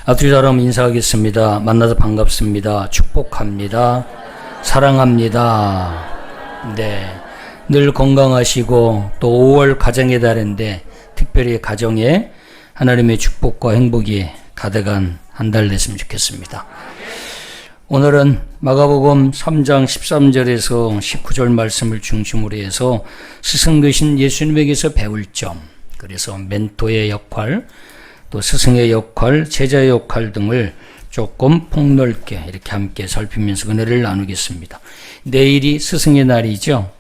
앞뒤 사람 인사하겠습니다. 만나서 반갑습니다. 축복합니다. 사랑합니다. 네, 늘 건강하시고 또 5월 가정의 달인데 특별히 가정에 하나님의 축복과 행복이 가득한 한 달 됐으면 좋겠습니다. 오늘은 마가복음 3장 13절에서 19절 말씀을 중심으로 해서 스승 되신 예수님에게서 배울 점, 그래서 멘토의 역할, 또 스승의 역할, 제자의 역할 등을 조금 폭넓게 이렇게 함께 살피면서 은혜를 나누겠습니다. 내일이 스승의 날이죠.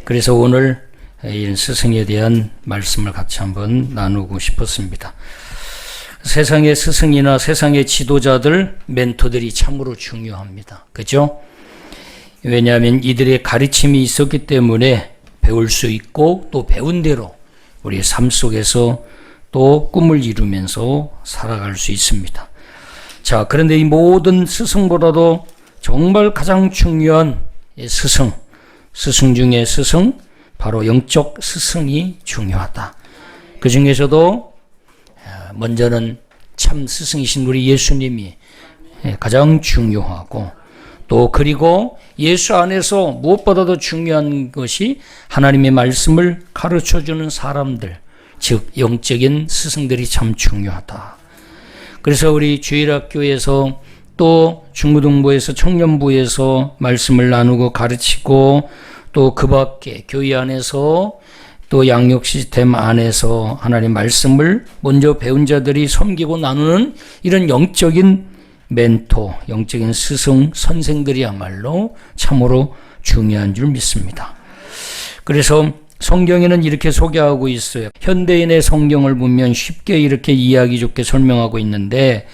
그래서 오늘 이 스승에 대한 말씀을 같이 한번 나누고 싶었습니다. 세상의 스승이나 세상의 지도자들, 멘토들이 참으로 중요합니다. 그죠? 왜냐하면 이들의 가르침이 있었기 때문에 배울 수 있고 또 배운 대로 우리의 삶 속에서 또 꿈을 이루면서 살아갈 수 있습니다. 자, 그런데 이 모든 스승보다도 정말 가장 중요한 스승 중에 스승, 바로 영적 스승이 중요하다. 그 중에서도 먼저는 참 스승이신 우리 예수님이 가장 중요하고, 또 그리고 예수 안에서 무엇보다도 중요한 것이 하나님의 말씀을 가르쳐주는 사람들, 즉 영적인 스승들이 참 중요하다. 그래서 우리 주일학교에서 또 중고등부에서 청년부에서 말씀을 나누고 가르치고, 또 그 밖에 교회 안에서 또 양육 시스템 안에서 하나님 말씀을 먼저 배운 자들이 섬기고 나누는 이런 영적인 멘토, 영적인 스승, 선생들이야말로 참으로 중요한 줄 믿습니다. 그래서 성경에는 이렇게 소개하고 있어요. 현대인의 성경을 보면 쉽게 이렇게 이해하기 좋게 설명하고 있는데,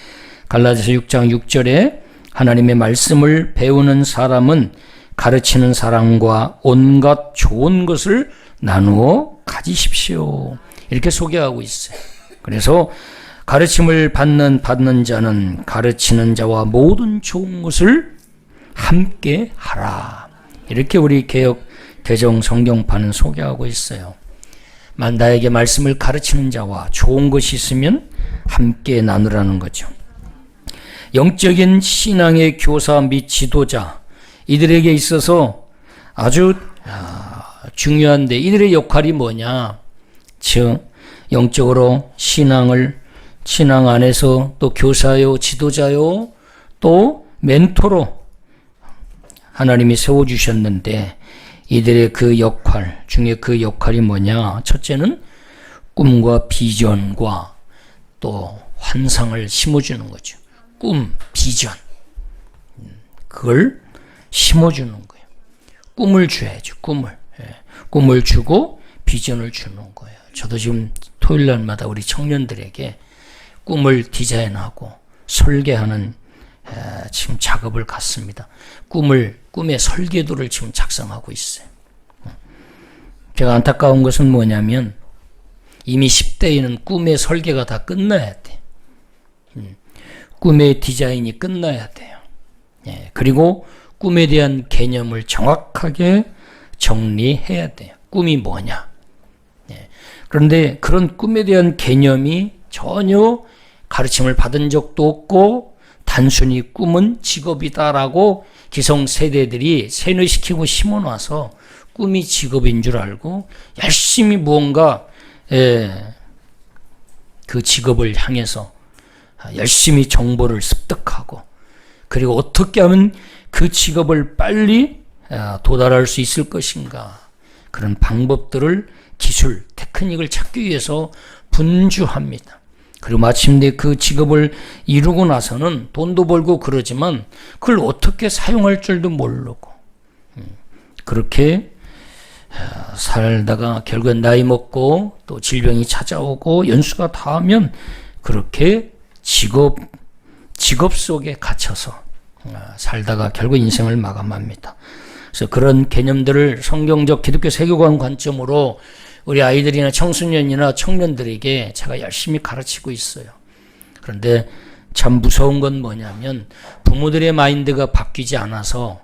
갈라디아서 6장 6절에 하나님의 말씀을 배우는 사람은 가르치는 사람과 온갖 좋은 것을 나누어 가지십시오. 이렇게 소개하고 있어요. 그래서 가르침을 받는 자는 가르치는 자와 모든 좋은 것을 함께 하라. 이렇게 우리 개역 개정 성경판은 소개하고 있어요. 나에게 말씀을 가르치는 자와 좋은 것이 있으면 함께 나누라는 거죠. 영적인 신앙의 교사 및 지도자, 이들에게 있어서 아주 중요한데, 이들의 역할이 뭐냐? 즉 영적으로 신앙 안에서 또 교사요, 지도자요, 또 멘토로 하나님이 세워주셨는데, 이들의 그 역할 중에 그 역할이 뭐냐? 첫째는 꿈과 비전과 또 환상을 심어주는 거죠. 꿈, 비전, 그걸 심어주는 거예요. 꿈을 줘야죠. 꿈을 주고 비전을 주는 거예요. 저도 지금 토요일 날마다 우리 청년들에게 꿈을 디자인하고 설계하는 지금 작업을 갖습니다. 꿈의 설계도를 지금 작성하고 있어요. 제가 안타까운 것은 뭐냐면, 이미 10대에는 꿈의 설계가 다 끝나야 돼. 꿈의 디자인이 끝나야 돼요. 그리고 꿈에 대한 개념을 정확하게 정리해야 돼요. 꿈이 뭐냐? 그런데 그런 꿈에 대한 개념이 전혀 가르침을 받은 적도 없고, 단순히 꿈은 직업이다라고 기성세대들이 세뇌시키고 심어놔서 꿈이 직업인 줄 알고 열심히 무언가 그 직업을 향해서 열심히 정보를 습득하고, 그리고 어떻게 하면 그 직업을 빨리 도달할 수 있을 것인가, 그런 방법들을, 기술, 테크닉을 찾기 위해서 분주합니다. 그리고 마침내 그 직업을 이루고 나서는 돈도 벌고 그러지만 그걸 어떻게 사용할 줄도 모르고, 그렇게 살다가 결국엔 나이 먹고 또 질병이 찾아오고 연수가 닿으면 그렇게 직업 속에 갇혀서 살다가 결국 인생을 마감합니다. 그래서 그런 개념들을 성경적 기독교 세계관 관점으로 우리 아이들이나 청소년이나 청년들에게 제가 열심히 가르치고 있어요. 그런데 참 무서운 건 뭐냐면, 부모들의 마인드가 바뀌지 않아서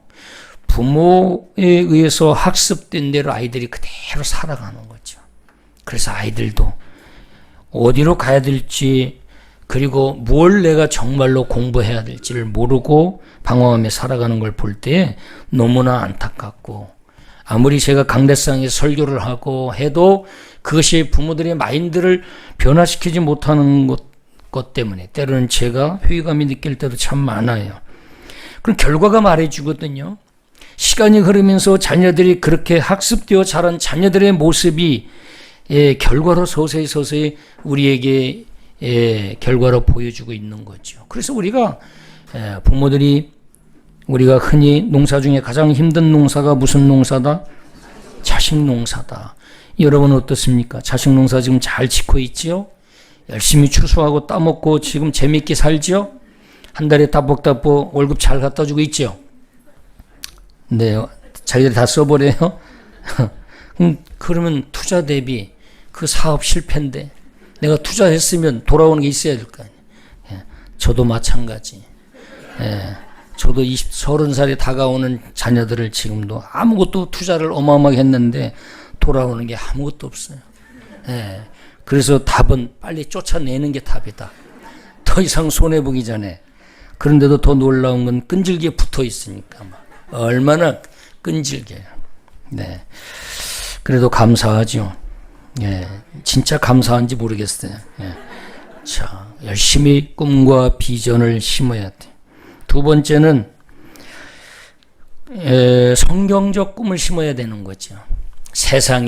부모에 의해서 학습된 대로 아이들이 그대로 살아가는 거죠. 그래서 아이들도 어디로 가야 될지 그리고 뭘 내가 정말로 공부해야 될지를 모르고 방황하며 살아가는 걸 볼 때 너무나 안타깝고, 아무리 제가 강대상에 설교를 하고 해도 그것이 부모들의 마인드를 변화시키지 못하는 것 때문에 때로는 제가 회의감이 느낄 때도 참 많아요. 그럼 결과가 말해주거든요. 시간이 흐르면서 자녀들이 그렇게 학습되어 자란 자녀들의 모습이 결과로 서서히 우리에게 결과로 보여주고 있는 거죠. 그래서 우리가 부모들이 우리가 흔히 농사 중에 가장 힘든 농사가 무슨 농사다? 자식 농사다. 여러분 어떻습니까? 자식 농사 지금 잘 짓고 있지요? 열심히 추수하고 따먹고 지금 재밌게 살지요? 한 달에 따복따복 월급 잘 갖다 주고 있죠? 네, 자기들이 다 써버려요? 그러면 투자 대비 그 사업 실패인데 내가 투자했으면 돌아오는 게 있어야 될 거 아니에요. 저도 마찬가지. 저도 30살이 다가오는 자녀들을 지금도 아무것도 투자를 어마어마하게 했는데 돌아오는 게 아무것도 없어요. 그래서 답은 빨리 쫓아내는 게 답이다. 더 이상 손해보기 전에. 그런데도 더 놀라운 건 끈질기게 붙어 있으니까. 얼마나 끈질겨요. 네. 그래도 감사하죠. 진짜 감사한지 모르겠어요. 자, 열심히 꿈과 비전을 심어야 돼. 두 번째는 성경적 꿈을 심어야 되는 거죠. 세상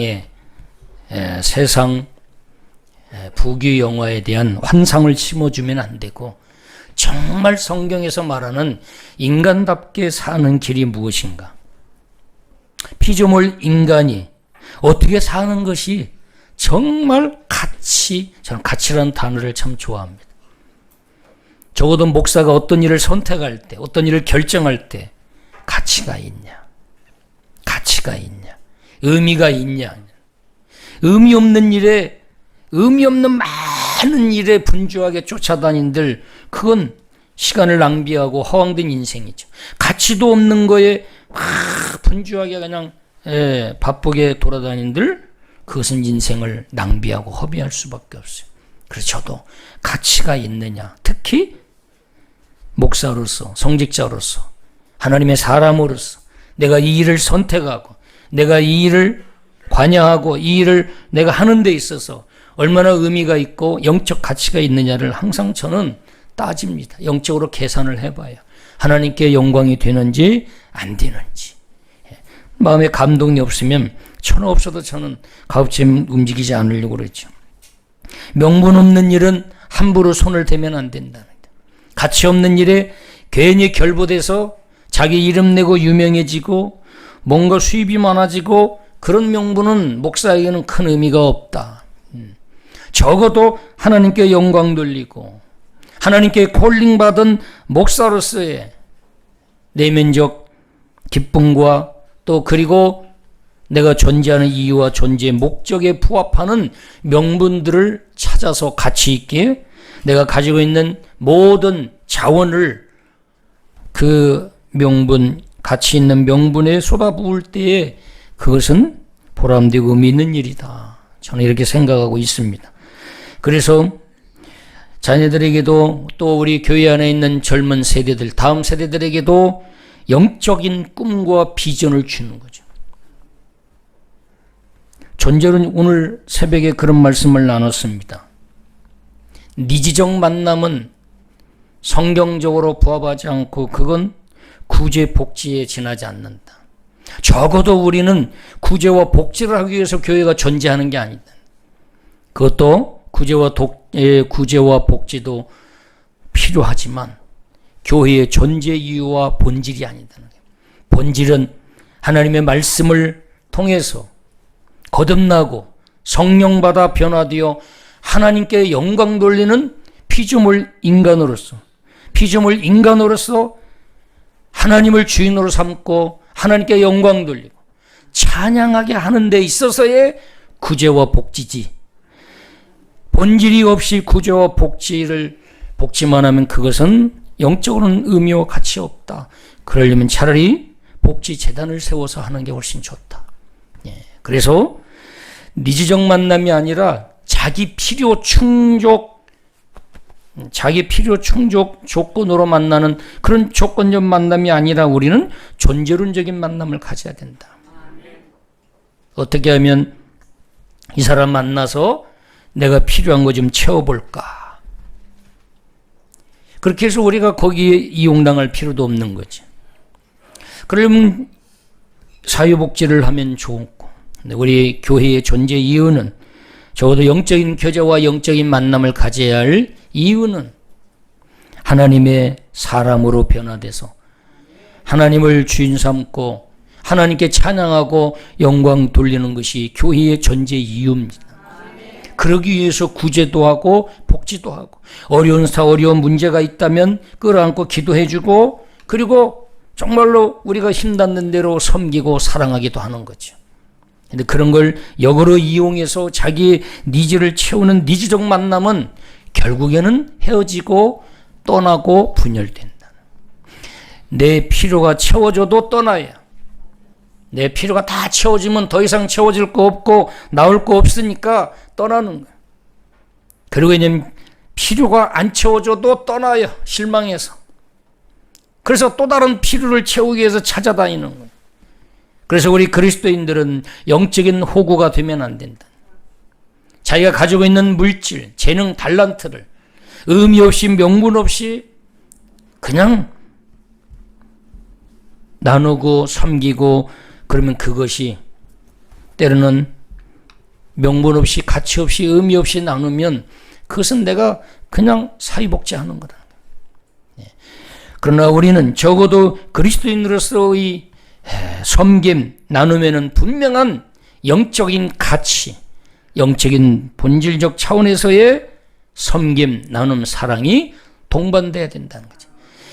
부귀 영화에 대한 환상을 심어주면 안 되고, 정말 성경에서 말하는 인간답게 사는 길이 무엇인가? 피조물 인간이 어떻게 사는 것이 정말 저는 가치라는 단어를 참 좋아합니다. 적어도 목사가 어떤 일을 선택할 때, 어떤 일을 결정할 때 가치가 있냐? 의미가 있냐? 의미 없는 많은 일에 분주하게 쫓아다닌들, 그건 시간을 낭비하고 허황된 인생이죠. 가치도 없는 거에 분주하게 그냥 바쁘게 돌아다닌들, 그것은 인생을 낭비하고 허비할 수밖에 없어요. 그래서 저도 가치가 있느냐, 특히 목사로서, 성직자로서, 하나님의 사람으로서 내가 이 일을 선택하고, 내가 이 일을 관여하고, 이 일을 내가 하는 데 있어서 얼마나 의미가 있고 영적 가치가 있느냐를 항상 저는 따집니다. 영적으로 계산을 해봐요. 하나님께 영광이 되는지 안 되는지. 마음에 감동이 없으면 천하 없어도 저는 가급적 움직이지 않으려고 그러죠. 명분 없는 일은 함부로 손을 대면 안 된다는 거예요. 가치 없는 일에 괜히 결부돼서 자기 이름 내고 유명해지고 뭔가 수입이 많아지고, 그런 명분은 목사에게는 큰 의미가 없다. 적어도 하나님께 영광 돌리고 하나님께 콜링받은 목사로서의 내면적 기쁨과 또 그리고 내가 존재하는 이유와 존재의 목적에 부합하는 명분들을 찾아서 가치 있게 내가 가지고 있는 모든 자원을 그 명분, 가치 있는 명분에 쏟아부을 때에 그것은 보람되고 의미 있는 일이다. 저는 이렇게 생각하고 있습니다. 그래서 자녀들에게도 또 우리 교회 안에 있는 젊은 세대들, 다음 세대들에게도 영적인 꿈과 비전을 주는 거죠. 존재는 오늘 새벽에 그런 말씀을 나눴습니다. 니지적 만남은 성경적으로 부합하지 않고 그건 구제 복지에 지나지 않는다. 적어도 우리는 구제와 복지를 하기 위해서 교회가 존재하는 게 아니다. 그것도 구제와 복지도 필요하지만 교회의 존재 이유와 본질이 아니다는 거예요. 본질은 하나님의 말씀을 통해서 거듭나고 성령받아 변화되어 하나님께 영광 돌리는 피조물 인간으로서 하나님을 주인으로 삼고 하나님께 영광 돌리고 찬양하게 하는 데 있어서의 구제와 복지지, 본질이 없이 구제와 복지만 하면 그것은 영적으로는 의미와 가치 없다. 그러려면 차라리 복지재단을 세워서 하는 게 훨씬 좋다. 그래서 니지적 만남이 아니라 자기 필요 충족 자기 필요 충족 조건으로 만나는 그런 조건적 만남이 아니라 우리는 존재론적인 만남을 가져야 된다. 어떻게 하면 이 사람 만나서 내가 필요한 거 좀 채워볼까. 그렇게 해서 우리가 거기에 이용당할 필요도 없는 거지. 그러면 사회복지를 하면 좋고, 우리 교회의 존재 이유는 적어도 영적인 교제와 영적인 만남을 가져야 할 이유는 하나님의 사람으로 변화돼서 하나님을 주인 삼고 하나님께 찬양하고 영광 돌리는 것이 교회의 존재 이유입니다. 그러기 위해서 구제도 하고 복지도 하고 어려운 문제가 있다면 끌어안고 기도해주고 그리고 정말로 우리가 힘닿는 대로 섬기고 사랑하기도 하는 거죠. 근데 그런 걸 역으로 이용해서 자기의 니즈를 채우는 니즈적 만남은 결국에는 헤어지고 떠나고 분열된다. 내 필요가 채워져도 떠나야. 내 필요가 다 채워지면 더 이상 채워질 거 없고 나올 거 없으니까 떠나는 거야. 그리고 왜냐면 필요가 안 채워져도 떠나요. 실망해서. 그래서 또 다른 필요를 채우기 위해서 찾아다니는 거야. 그래서 우리 그리스도인들은 영적인 호구가 되면 안 된다. 자기가 가지고 있는 물질, 재능, 달란트를 의미 없이 명분 없이 그냥 나누고 섬기고 그러면 그것이 때로는 명분 없이 가치 없이 의미 없이 나누면 그것은 내가 그냥 사회복지하는 거다. 그러나 우리는 적어도 그리스도인으로서의 섬김, 나눔에는 분명한 영적인 가치, 영적인 본질적 차원에서의 섬김, 나눔, 사랑이 동반돼야 된다는 거죠.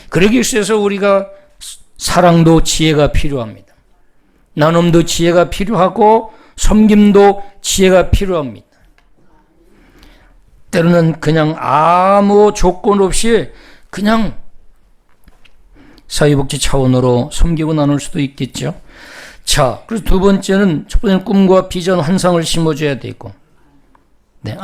그러기 위해서 우리가 사랑도 지혜가 필요합니다. 나눔도 지혜가 필요하고 섬김도 지혜가 필요합니다. 때로는 그냥 아무 조건 없이 그냥 사회복지 차원으로 섬기고 나눌 수도 있겠죠. 자, 그래서 두 번째는, 첫 번째는 꿈과 비전, 환상을 심어줘야 되고, 네,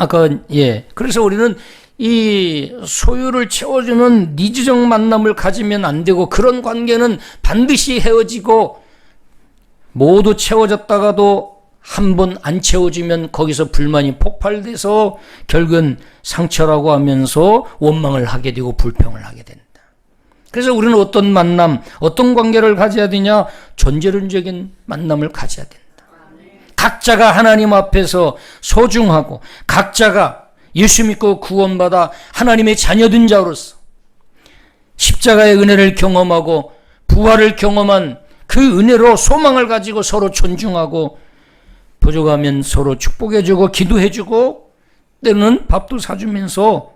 그래서 우리는 이 소유를 채워주는 니즈적 만남을 가지면 안 되고, 그런 관계는 반드시 헤어지고, 모두 채워졌다가도 한 번 안 채워지면 거기서 불만이 폭발돼서 결국은 상처라고 하면서 원망을 하게 되고 불평을 하게 된다. 그래서 우리는 어떤 만남, 어떤 관계를 가져야 되냐? 존재론적인 만남을 가져야 된다. 각자가 하나님 앞에서 소중하고 각자가 예수 믿고 구원받아 하나님의 자녀된 자로서 십자가의 은혜를 경험하고 부활을 경험한 그 은혜로 소망을 가지고 서로 존중하고 부족하면 서로 축복해주고 기도해주고 때로는 밥도 사주면서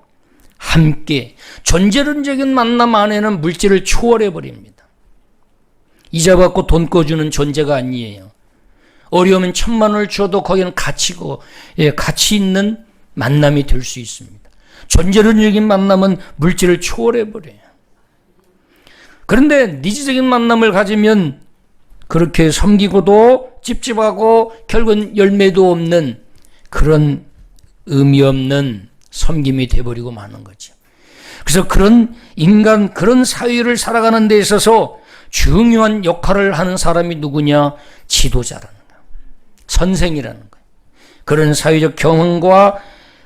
함께 존재론적인 만남 안에는 물질을 초월해버립니다. 이자 받고 돈 꿔주는 존재가 아니에요. 어려우면 1,000만 원을 줘도 거기는 가치 있는 만남이 될 수 있습니다. 존재론적인 만남은 물질을 초월해버려요. 그런데 니즈적인 만남을 가지면 그렇게 섬기고도 찝찝하고 결국은 열매도 없는 그런 의미 없는 섬김이 돼버리고 마는 거죠. 그래서 그런 인간, 그런 사회를 살아가는 데 있어서 중요한 역할을 하는 사람이 누구냐? 지도자라는 거예요. 선생이라는 거예요. 그런 사회적 경험과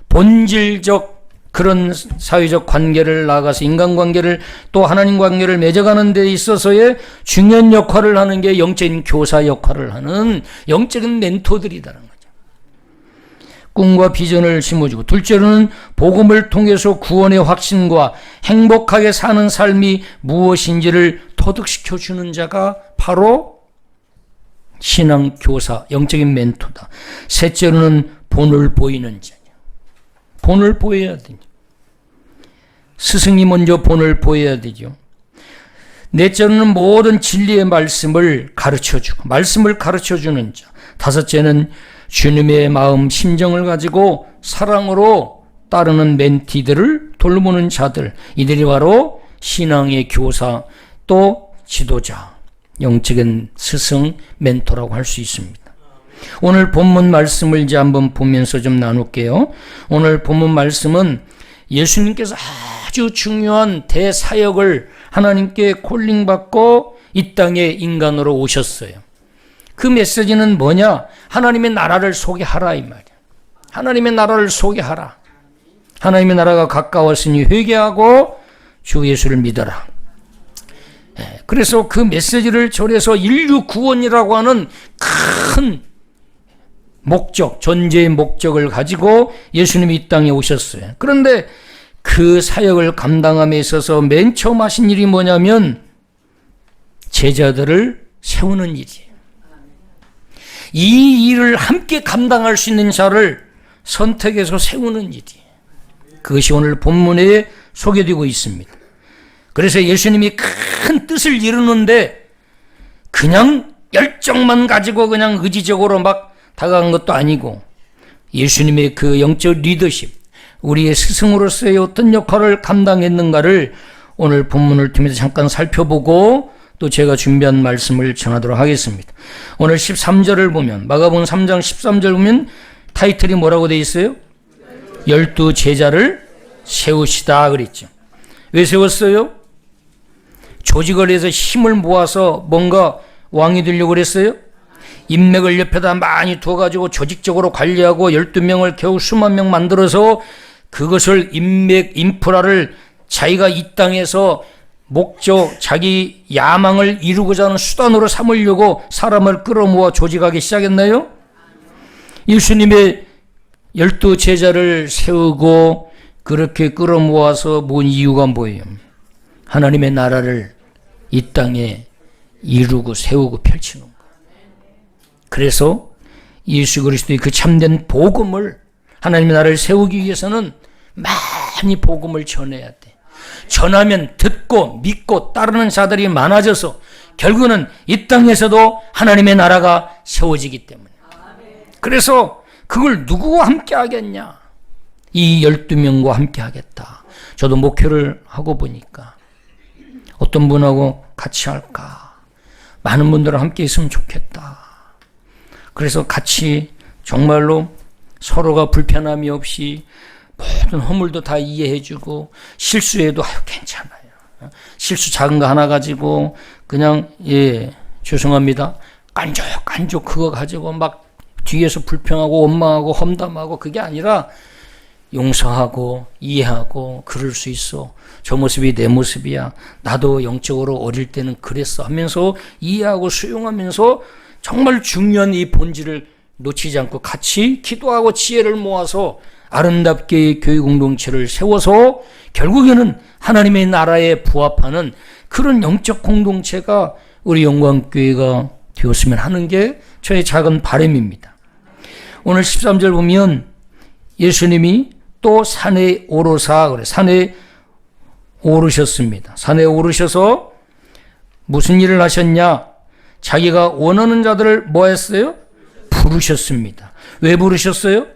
본질적 그런 사회적 관계를 나아가서 인간관계를 또 하나님 관계를 맺어가는 데 있어서의 중요한 역할을 하는 게 영적인 교사 역할을 하는 영적인 멘토들이라는 거죠. 꿈과 비전을 심어주고, 둘째로는 복음을 통해서 구원의 확신과 행복하게 사는 삶이 무엇인지를 터득시켜주는 자가 바로 신앙 교사, 영적인 멘토다. 셋째로는 본을 보이는 자냐. 본을 보여야 되죠. 스승이 먼저 본을 보여야 되죠. 넷째로는 모든 진리의 말씀을 가르쳐주고, 말씀을 가르쳐주는 자. 다섯째는 주님의 마음, 심정을 가지고 사랑으로 따르는 멘티들을 돌보는 자들. 이들이 바로 신앙의 교사, 또 지도자, 영적인 스승, 멘토라고 할 수 있습니다. 오늘 본문 말씀을 이제 한번 보면서 좀 나눌게요. 오늘 본문 말씀은 예수님께서 아주 중요한 대사역을 하나님께 콜링받고 이 땅에 인간으로 오셨어요. 그 메시지는 뭐냐? 하나님의 나라를 소개하라 이 말이야. 하나님의 나라를 소개하라. 하나님의 나라가 가까웠으니 회개하고 주 예수를 믿어라. 그래서 그 메시지를 전해서 인류 구원이라고 하는 큰 목적, 존재의 목적을 가지고 예수님이 이 땅에 오셨어요. 그런데 그 사역을 감당함에 있어서 맨 처음 하신 일이 뭐냐면 제자들을 세우는 일이에요. 이 일을 함께 감당할 수 있는 자를 선택해서 세우는 일이에요. 그것이 오늘 본문에 소개되고 있습니다. 그래서 예수님이 큰 뜻을 이루는데 그냥 열정만 가지고 그냥 의지적으로 막 다가간 것도 아니고 예수님의 그 영적 리더십, 우리의 스승으로서의 어떤 역할을 감당했는가를 오늘 본문을 통해서 잠깐 살펴보고 또 제가 준비한 말씀을 전하도록 하겠습니다. 오늘 13절을 보면 마가복음 3장 13절 보면 타이틀이 뭐라고 되어 있어요? 12 제자를 세우시다 그랬죠. 왜 세웠어요? 조직을 해서 힘을 모아서 뭔가 왕이 되려고 그랬어요? 인맥을 옆에다 많이 두어가지고 조직적으로 관리하고 12명을 겨우 수만 명 만들어서 그것을 인맥, 인프라를 자기가 이 땅에서 목적, 자기 야망을 이루고자 하는 수단으로 삼으려고 사람을 끌어모아 조직하기 시작했나요? 예수님의 12 제자를 세우고 그렇게 끌어모아서 모은 이유가 뭐예요? 하나님의 나라를 이 땅에 이루고 세우고 펼치는 거예요. 그래서 예수 그리스도의 그 참된 복음을 하나님의 나라를 세우기 위해서는 많이 복음을 전해야 돼. 전하면 듣고 믿고 따르는 자들이 많아져서 결국은 이 땅에서도 하나님의 나라가 세워지기 때문에. 그래서 그걸 누구와 함께 하겠냐? 이 12명과 함께 하겠다. 저도 목표를 하고 보니까 어떤 분하고 같이 할까? 많은 분들과 함께 있으면 좋겠다. 그래서 같이 정말로 서로가 불편함이 없이 모든 허물도 다 이해해주고 실수해도 괜찮아요. 실수 작은 거 하나 가지고 그냥 죄송합니다. 깐족 그거 가지고 막 뒤에서 불평하고 원망하고 험담하고 그게 아니라 용서하고 이해하고 그럴 수 있어. 저 모습이 내 모습이야. 나도 영적으로 어릴 때는 그랬어 하면서 이해하고 수용하면서 정말 중요한 이 본질을 놓치지 않고 같이 기도하고 지혜를 모아서 아름답게 교회 공동체를 세워서 결국에는 하나님의 나라에 부합하는 그런 영적 공동체가 우리 영광교회가 되었으면 하는 게 저의 작은 바람입니다. 오늘 13절 보면 예수님이 또 산에 오르사 그래. 산에 오르셨습니다. 산에 오르셔서 무슨 일을 하셨냐? 자기가 원하는 자들을 뭐 했어요? 부르셨습니다. 왜 부르셨어요?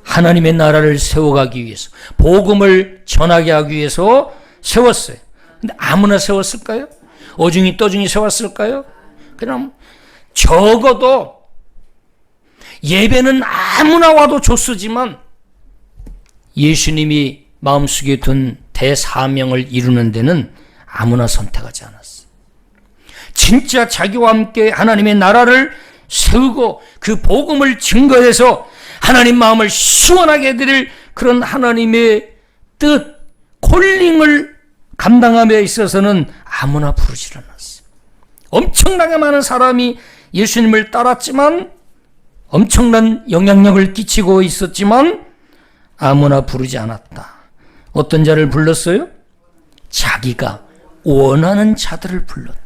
하나님의 나라를 세워가기 위해서, 복음을 전하게 하기 위해서 세웠어요. 근데 아무나 세웠을까요? 어중이 떠중이 세웠을까요? 그럼 적어도 예배는 아무나 와도 좋쓰지만 예수님이 마음속에 둔 대사명을 이루는 데는 아무나 선택하지 않았어요. 진짜 자기와 함께 하나님의 나라를 세우고 그 복음을 증거해서 하나님 마음을 시원하게 해드릴 그런 하나님의 뜻, 콜링을 감당함에 있어서는 아무나 부르지 않았어요. 엄청나게 많은 사람이 예수님을 따랐지만 엄청난 영향력을 끼치고 있었지만 아무나 부르지 않았다. 어떤 자를 불렀어요? 자기가 원하는 자들을 불렀다.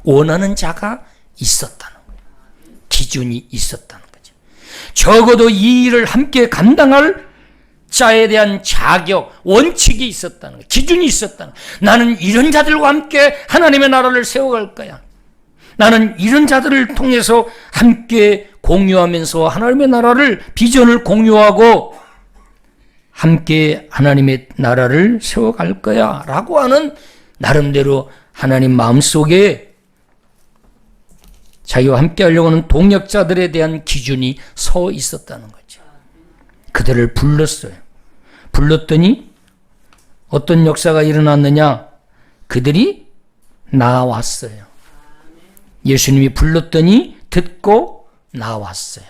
원하는 자가 있었다는 거예요. 기준이 있었다는 거죠. 적어도 이 일을 함께 감당할 자에 대한 자격, 원칙이 있었다는 거예요. 기준이 있었다는 거예요. 나는 이런 자들과 함께 하나님의 나라를 세워갈 거야. 나는 이런 자들을 통해서 함께 공유하면서 하나님의 나라를, 비전을 공유하고 함께 하나님의 나라를 세워갈 거야 라고 하는 나름대로 하나님 마음속에 자기와 함께 하려고 하는 동역자들에 대한 기준이 서 있었다는 거죠. 그들을 불렀어요. 불렀더니 어떤 역사가 일어났느냐? 그들이 나왔어요. 예수님이 불렀더니 듣고 나왔어요.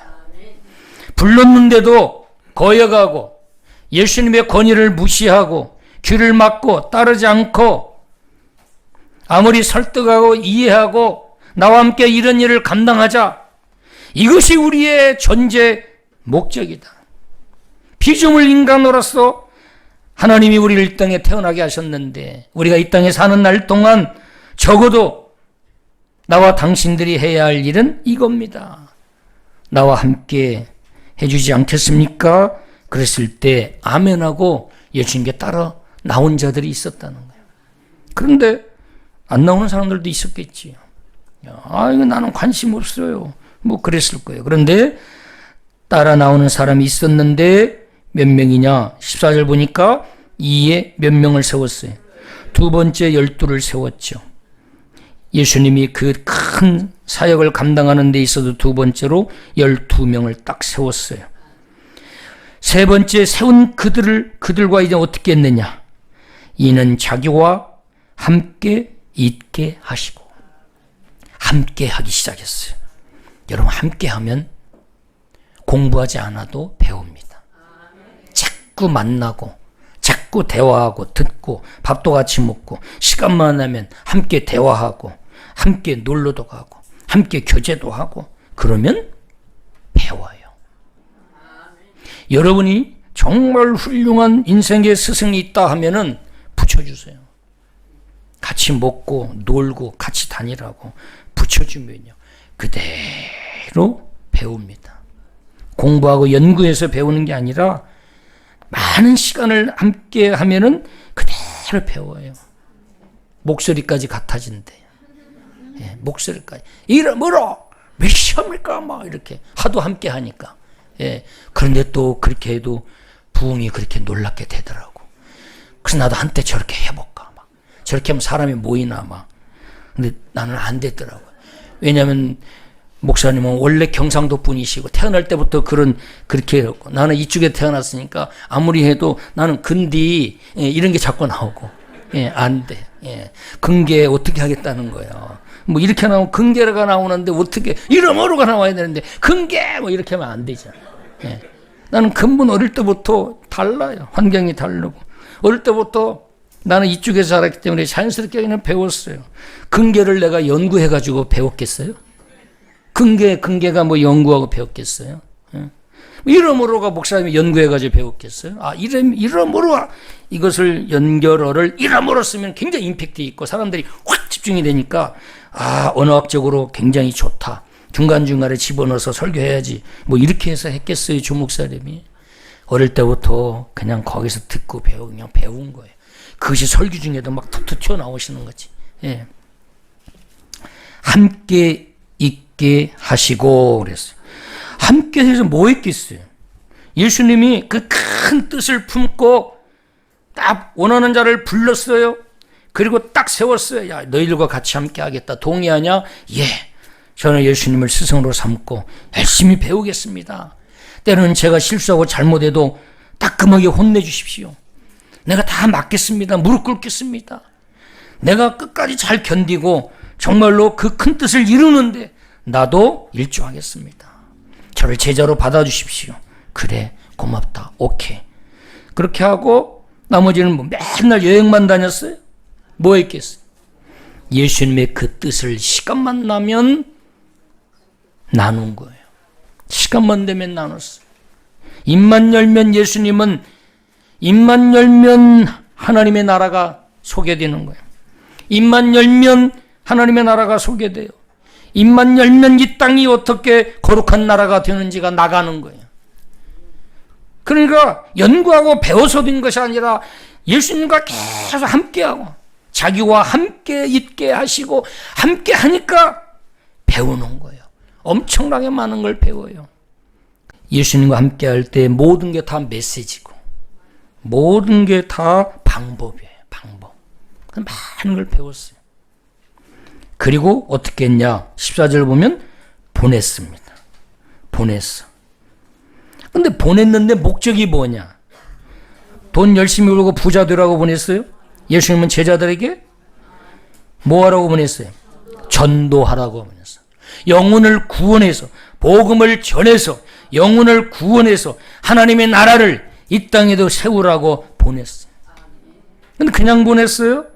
불렀는데도 거역하고 예수님의 권위를 무시하고 귀를 막고 따르지 않고 아무리 설득하고 이해하고 나와 함께 이런 일을 감당하자. 이것이 우리의 존재 목적이다. 피조물 인간으로서 하나님이 우리를 이 땅에 태어나게 하셨는데 우리가 이 땅에 사는 날 동안 적어도 나와 당신들이 해야 할 일은 이겁니다. 나와 함께 해주지 않겠습니까? 그랬을 때 아멘하고 예수님께 따라 나온 자들이 있었다는 거예요. 그런데 안 나오는 사람들도 있었겠지요. 이거 나는 관심 없어요. 뭐 그랬을 거예요. 그런데 따라 나오는 사람이 있었는데 몇 명이냐? 14절 보니까 이에 몇 명을 세웠어요. 두 번째 12를 세웠죠. 예수님이 그 큰 사역을 감당하는 데 있어도 두 번째로 12명을 딱 세웠어요. 세 번째 세운 그들과 이제 어떻게 했느냐? 이는 자기와 함께 있게 하시고 함께 하기 시작했어요. 여러분 함께 하면 공부하지 않아도 배웁니다. 자꾸 만나고 자꾸 대화하고 듣고 밥도 같이 먹고 시간만 나면 함께 대화하고 함께 놀러도 가고 함께 교제도 하고 그러면 배워요. 여러분이 정말 훌륭한 인생의 스승이 있다 하면은 붙여주세요. 같이 먹고 놀고 같이 다니라고 붙여주면요. 그대로 배웁니다. 공부하고 연구해서 배우는 게 아니라 많은 시간을 함께 하면은 그대로 배워요. 목소리까지 같아진대요. 예, 목소리까지. 이러므로 몇 시합니까? 막 이렇게 하도 함께 하니까. 예, 그런데 또 그렇게 해도 부흥이 그렇게 놀랍게 되더라고. 그래서 나도 한때 저렇게 해볼까. 막. 저렇게 하면 사람이 모이나 막. 근데 나는 안 되더라고. 왜냐하면 목사님은 원래 경상도 분이시고 태어날 때부터 그렇게 했고 나는 이쪽에 태어났으니까 아무리 해도 나는 근디 이런 게 자꾸 나오고 안 돼. 근계 어떻게 하겠다는 거예요. 뭐 이렇게 나오면 근계가 나오는데 어떻게 이러므로가 나와야 되는데 근계 뭐 이렇게 하면 안 되잖아. 나는 근본 어릴 때부터 달라요. 환경이 다르고 어릴 때부터 나는 이쪽에서 자랐기 때문에 자연스럽게 그냥 배웠어요. 근계를 내가 연구해가지고 배웠겠어요? 근계가 뭐 연구하고 배웠겠어요? 이러므로가 목사님이 연구해가지고 배웠겠어요? 이러므로 이것을 연결어를 이러므로 쓰면 굉장히 임팩트 있고 사람들이 확 집중이 되니까 언어학적으로 굉장히 좋다. 중간중간에 집어넣어서 설교해야지. 뭐 이렇게 해서 했겠어요, 주 목사님이. 어릴 때부터 그냥 거기서 듣고 그냥 배운 거예요. 그것이 설교 중에도 막 툭툭 튀어나오시는 거지. 예. 함께 있게 하시고 그랬어요. 함께 해서 뭐 했겠어요? 예수님이 그 큰 뜻을 품고 딱 원하는 자를 불렀어요. 그리고 딱 세웠어요. 야, 너희들과 같이 함께 하겠다. 동의하냐? 예. 저는 예수님을 스승으로 삼고 열심히 배우겠습니다. 때로는 제가 실수하고 잘못해도 따끔하게 혼내주십시오. 내가 다 맡겠습니다. 무릎 꿇겠습니다. 내가 끝까지 잘 견디고 정말로 그 큰 뜻을 이루는데 나도 일조하겠습니다. 저를 제자로 받아주십시오. 그래, 고맙다. 오케이. 그렇게 하고 나머지는 뭐 맨날 여행만 다녔어요. 뭐 했겠어요? 예수님의 그 뜻을 시간만 나면 나눈 거예요. 시간만 되면 나눴어요. 입만 열면 예수님은 입만 열면 하나님의 나라가 소개되는 거예요. 입만 열면 하나님의 나라가 소개돼요. 입만 열면 이 땅이 어떻게 거룩한 나라가 되는지가 나가는 거예요. 그러니까 연구하고 배워서 된 것이 아니라 예수님과 계속 함께하고 자기와 함께 있게 하시고 함께 하니까 배우는 거예요. 엄청나게 많은 걸 배워요. 예수님과 함께 할 때 모든 게 다 메시지고 모든 게 다 방법이에요. 방법. 많은 걸 배웠어요. 그리고 어떻게 했냐? 14절 보면 보냈습니다. 보냈어. 근데 보냈는데 목적이 뭐냐? 돈 열심히 벌고 부자 되라고 보냈어요? 예수님은 제자들에게 뭐 하라고 보냈어요? 전도하라고 보냈어요. 영혼을 구원해서, 복음을 전해서, 영혼을 구원해서 하나님의 나라를 이 땅에도 세우라고 보냈어요. 근데 그냥 보냈어요?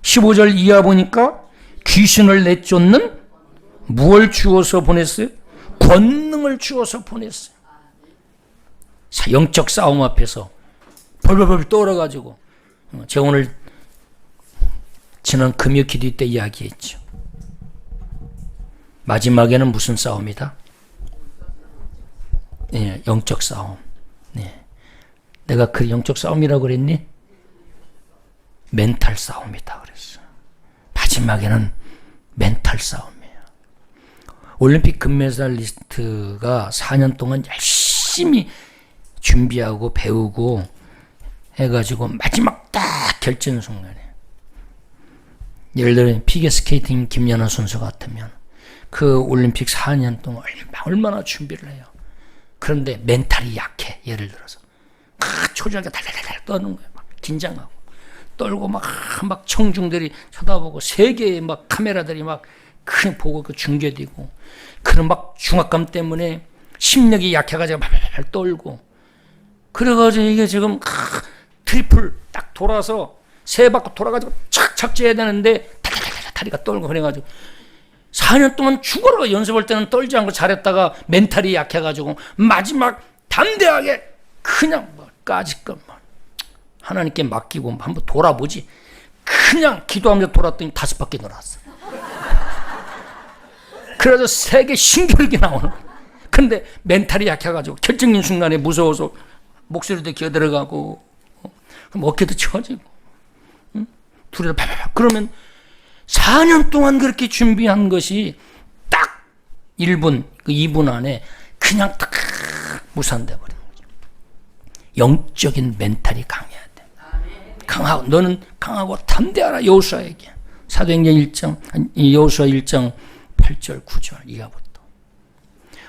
15절 이하 보니까 귀신을 내쫓는 무엇을 주어서 보냈어요? 권능을 주어서 보냈어요. 영적 싸움 앞에서 벌벌벌 떨어가지고, 제가 오늘 지난 금요 기도 때 이야기했죠. 마지막에는 무슨 싸움이다? 네, 영적 싸움. 네. 내가 그 영적 싸움이라고 그랬니? 멘탈 싸움이다 그랬어. 마지막에는 멘탈 싸움이에요. 올림픽 금메달리스트가 4년 동안 열심히 준비하고 배우고 해가지고 마지막 딱 결전 순간에, 예를 들어 피겨스케이팅 김연아 선수 같으면 그 올림픽 4년 동안 얼마나 준비를 해요. 그런데 멘탈이 약해. 예를 들어서 초조하게 달달달 떠는 거예요. 막 긴장하고 떨고 막 청중들이 쳐다보고 세계의 막 카메라들이 막 큰 보고 그 중계되고, 그런 막 중압감 때문에 심력이 약해가지고 발발 떨고, 그래가지고 이게 지금 트리플 딱 돌아서 세 바퀴 돌아가지고 착 착지해야 되는데 다리가 떨고 그래가지고 4년 동안 죽어라 연습할 때는 떨지 않고 잘했다가 멘탈이 약해가지고 마지막 담대하게 그냥 까짓것 하나님께 맡기고 한번 돌아보지, 그냥 기도하면서 돌았더니 5바퀴 돌았어. 그래서 세계 신기록이 나오는 거야. 근데 멘탈이 약해가지고 결정적인 순간에 무서워서 목소리도 기어들어가고 어깨도 처지고, 둘이 다 파파파. 그러면 4년 동안 그렇게 준비한 것이 딱 1분, 그 2분 안에 그냥 딱 무산돼 버리는 거죠. 영적인 멘탈이 강해야 돼. 강하고, 너는 강하고 담대하라. 여호수아에게. 사도행전 1장, 여호수아 1장 8절 9절 이하부터.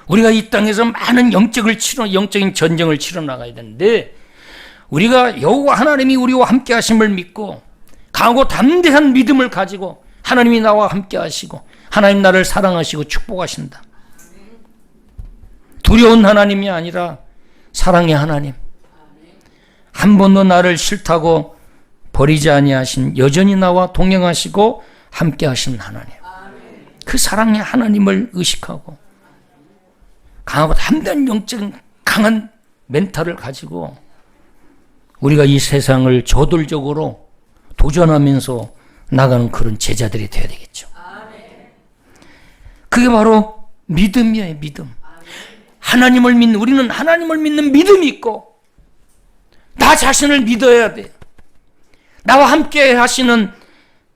우리가 이 땅에서 많은 영적인 전쟁을 치러 나가야 되는데, 우리가 여호와 하나님이 우리와 함께 하심을 믿고 강하고 담대한 믿음을 가지고 하나님이 나와 함께 하시고 하나님 나를 사랑하시고 축복하신다. 두려운 하나님이 아니라 사랑의 하나님, 한 번도 나를 싫다고 버리지 아니하신, 여전히 나와 동행하시고 함께 하신 하나님, 그 사랑의 하나님을 의식하고 강하고 담대한 영적인 강한 멘탈을 가지고 우리가 이 세상을 저돌적으로 도전하면서 나가는 그런 제자들이 되어야 되겠죠. 그게 바로 믿음이에요. 믿음. 하나님을 믿는, 우리는 하나님을 믿는 믿음이 있고 나 자신을 믿어야 돼요. 나와 함께 하시는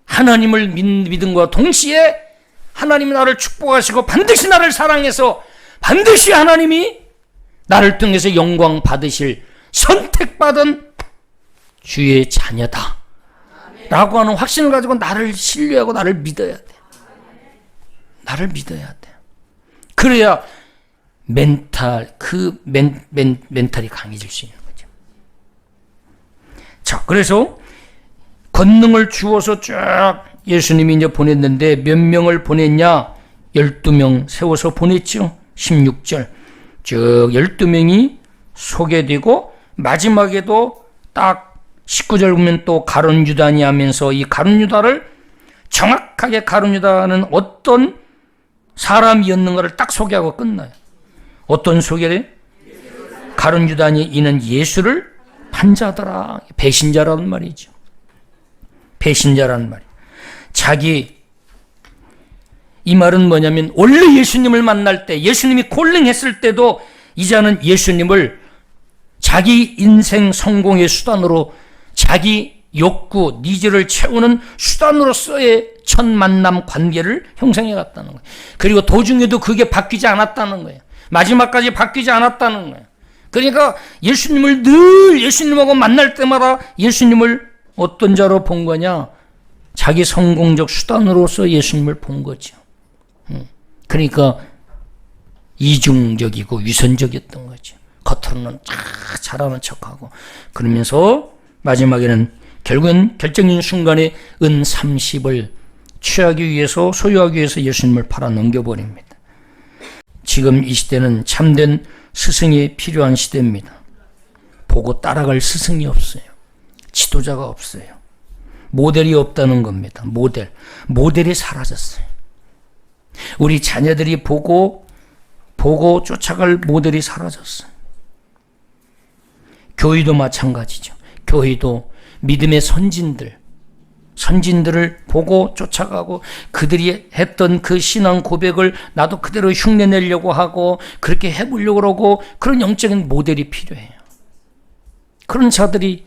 하나님을 믿는 믿음과 동시에 하나님이 나를 축복하시고 반드시 나를 사랑해서 반드시 하나님이 나를 통해서 영광 받으실 선택받은 주의 자녀다 라고 하는 확신을 가지고 나를 신뢰하고 나를 믿어야 돼. 나를 믿어야 돼. 그래야 멘탈이 강해질 수 있는 거죠. 자, 그래서 권능을 주어서 쫙 예수님이 이제 보냈는데 몇 명을 보냈냐? 12명 세워서 보냈죠. 16절. 쭉 12명이 소개되고 마지막에도 딱 19절 보면 또 가룟 유다니 하면서 이 가룟 유다를 정확하게 가룟 유다는 어떤 사람이었는가를 딱 소개하고 끝나요. 어떤 소개를? 가룟 유다니 이는 예수를 판자더라. 배신자라는 말이죠. 배신자라는 말이. 이 말은 뭐냐면 원래 예수님을 만날 때, 예수님이 콜링했을 때도 이제는 예수님을 자기 인생 성공의 수단으로, 자기 욕구, 니즈를 채우는 수단으로서의 첫 만남 관계를 형성해 갔다는 거예요. 그리고 도중에도 그게 바뀌지 않았다는 거예요. 마지막까지 바뀌지 않았다는 거예요. 그러니까 예수님을 늘 예수님하고 만날 때마다 예수님을 어떤 자로 본 거냐? 자기 성공적 수단으로서 예수님을 본 거죠. 그러니까 이중적이고 위선적이었던 거죠. 겉으로는 잘하는 척하고 그러면서 마지막에는 결국은 결정적인 순간에 은 30을 취하기 위해서 소유하기 위해서 예수님을 팔아 넘겨버립니다. 지금 이 시대는 참된 스승이 필요한 시대입니다. 보고 따라갈 스승이 없어요. 지도자가 없어요. 모델이 없다는 겁니다. 모델이 사라졌어요. 우리 자녀들이 보고 쫓아갈 모델이 사라졌어요. 교회도 마찬가지죠. 교회도 믿음의 선진들을 보고 쫓아가고 그들이 했던 그 신앙 고백을 나도 그대로 흉내내려고 하고 그렇게 해보려고 그러고 그런 영적인 모델이 필요해요. 그런 자들이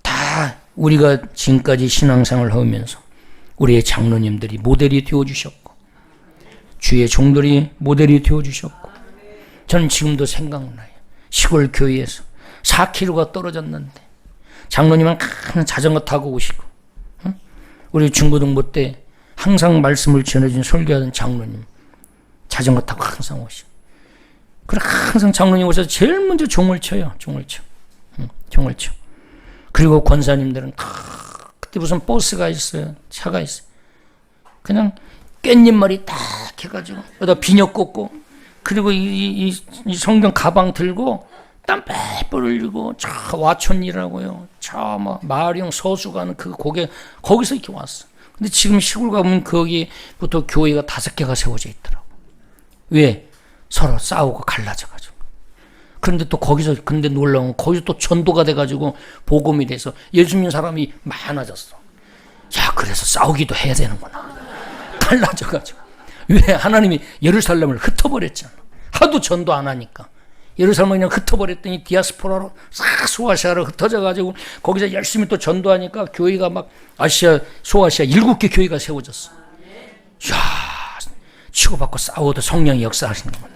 다 우리가 지금까지 신앙생활을 하면서 우리의 장로님들이 모델이 되어주셨고 주의 종들이 모델이 되어주셨고 저는 지금도 생각나요. 시골 교회에서 4km가 떨어졌는데 장로님은 큰 자전거 타고 오시고 우리 중고등부 때 항상 말씀을 전해준 설교하던 장로님 자전거 타고 항상 오시고 그래 항상 장로님 오셔서 제일 먼저 종을 쳐요. 종을 쳐. 그리고 권사님들은 그때 무슨 버스가 있어요. 차가 있어요. 그냥 깻잎머리 딱 해가지고 여기다 비녀 꽂고 그리고 이 성경 가방 들고 땀 빼빼 흘리고 저 와촌이라고요. 저 뭐 마을형 서수 가는 그 고개 거기서 이렇게 왔어. 근데 지금 시골 가면 거기부터 교회가 5개가 세워져 있더라고. 왜? 서로 싸우고 갈라져가지고. 그런데 또 거기서 근데 놀라운 건 거기서 또 전도가 돼가지고 복음이 돼서 예수 믿는 사람이 많아졌어. 야 그래서 싸우기도 해야 되는구나. 갈라져가지고. 왜? 하나님이 예루살렘을 흩어버렸잖아. 하도 전도 안 하니까. 예루살렘을 그냥 흩어버렸더니 디아스포라로 싹 소아시아로 흩어져가지고 거기서 열심히 또 전도하니까 교회가 막 아시아, 소아시아 7개 교회가 세워졌어. 이야, 치고받고 싸워도 성령이 역사하시는 거네.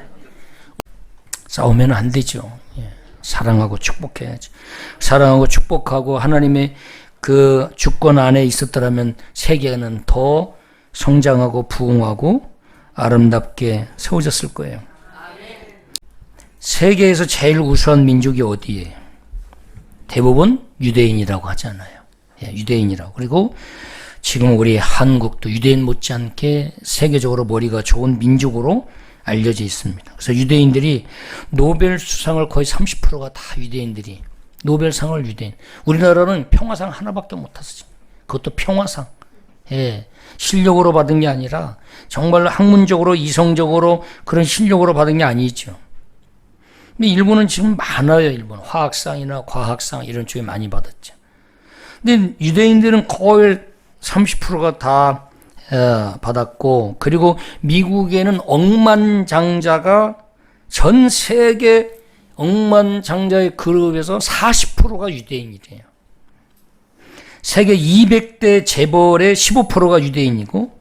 싸우면 안 되죠. 예. 사랑하고 축복해야지. 사랑하고 축복하고 하나님의 그 주권 안에 있었더라면 세계는 더 성장하고 부흥하고 아름답게 세워졌을 거예요. 세계에서 제일 우수한 민족이 어디예요? 대부분 유대인이라고 하잖아요. 예, 유대인이라고. 그리고 지금 우리 한국도 유대인 못지않게 세계적으로 머리가 좋은 민족으로 알려져 있습니다. 그래서 유대인들이 노벨 수상을 거의 30%가 다 유대인들이 노벨상을 유대인. 우리나라는 평화상 하나밖에 못 탔어요. 그것도 평화상. 예, 실력으로 받은 게 아니라 정말로 학문적으로 이성적으로 그런 실력으로 받은 게 아니죠. 근데 일본은 지금 많아요. 일본 화학상이나 과학상 이런 쪽에 많이 받았죠. 근데 유대인들은 거의 30%가 다 받았고 그리고 미국에는 억만장자가 전 세계 억만장자의 그룹에서 40%가 유대인이래요. 세계 200대 재벌의 15%가 유대인이고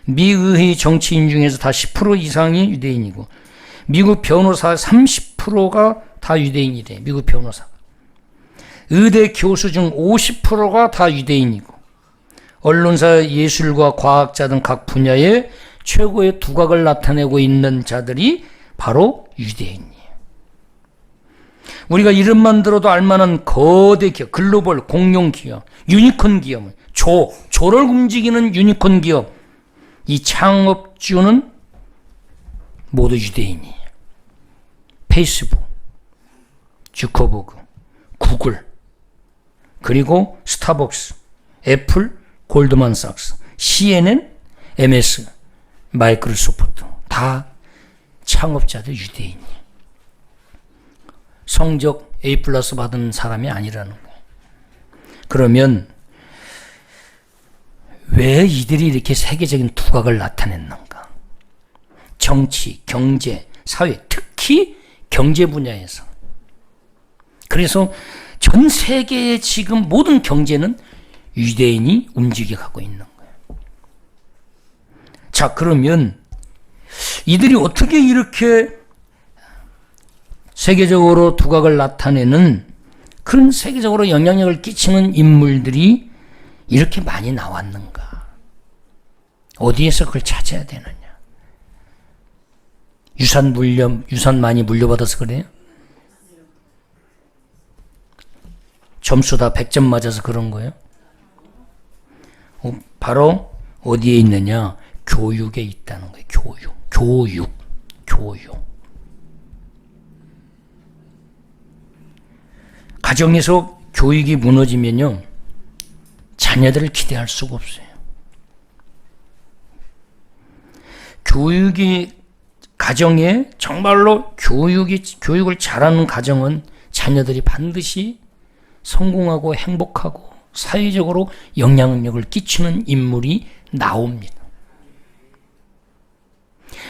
미의회 정치인 중에서 다 10% 이상이 유대인이고 미국 변호사 30%가 다 유대인이래. 미국 변호사. 의대 교수 중 50%가 다 유대인이고 언론사, 예술과 과학자 등 각 분야의 최고의 두각을 나타내고 있는 자들이 바로 유대인이에요. 우리가 이름만 들어도 알만한 거대 기업, 글로벌 공룡 기업, 유니콘 기업, 조를 움직이는 유니콘 기업, 이 창업주는 모두 유대인이에요. 페이스북, 주커버그, 구글, 그리고 스타벅스, 애플, 골드만삭스, CNN, MS, 마이크로소프트 다 창업자들 유대인이에요. 성적 A+ 받은 사람이 아니라는 거예요. 그러면 왜 이들이 이렇게 세계적인 두각을 나타냈는가? 정치, 경제, 사회, 특히 경제 분야에서. 그래서 전 세계의 지금 모든 경제는 유대인이 움직여가고 있는 거예요. 자, 그러면 이들이 어떻게 이렇게 세계적으로 두각을 나타내는 그런 세계적으로 영향력을 끼치는 인물들이 이렇게 많이 나왔는가? 어디에서 그걸 찾아야 되느냐? 유산 많이 물려받아서 그래요? 점수 다 100점 맞아서 그런 거예요? 바로 어디에 있느냐? 교육에 있다는 거예요. 교육. 가정에서 교육이 무너지면요, 자녀들을 기대할 수가 없어요. 가정에 정말로 교육을 잘하는 가정은 자녀들이 반드시 성공하고 행복하고 사회적으로 영향력을 끼치는 인물이 나옵니다.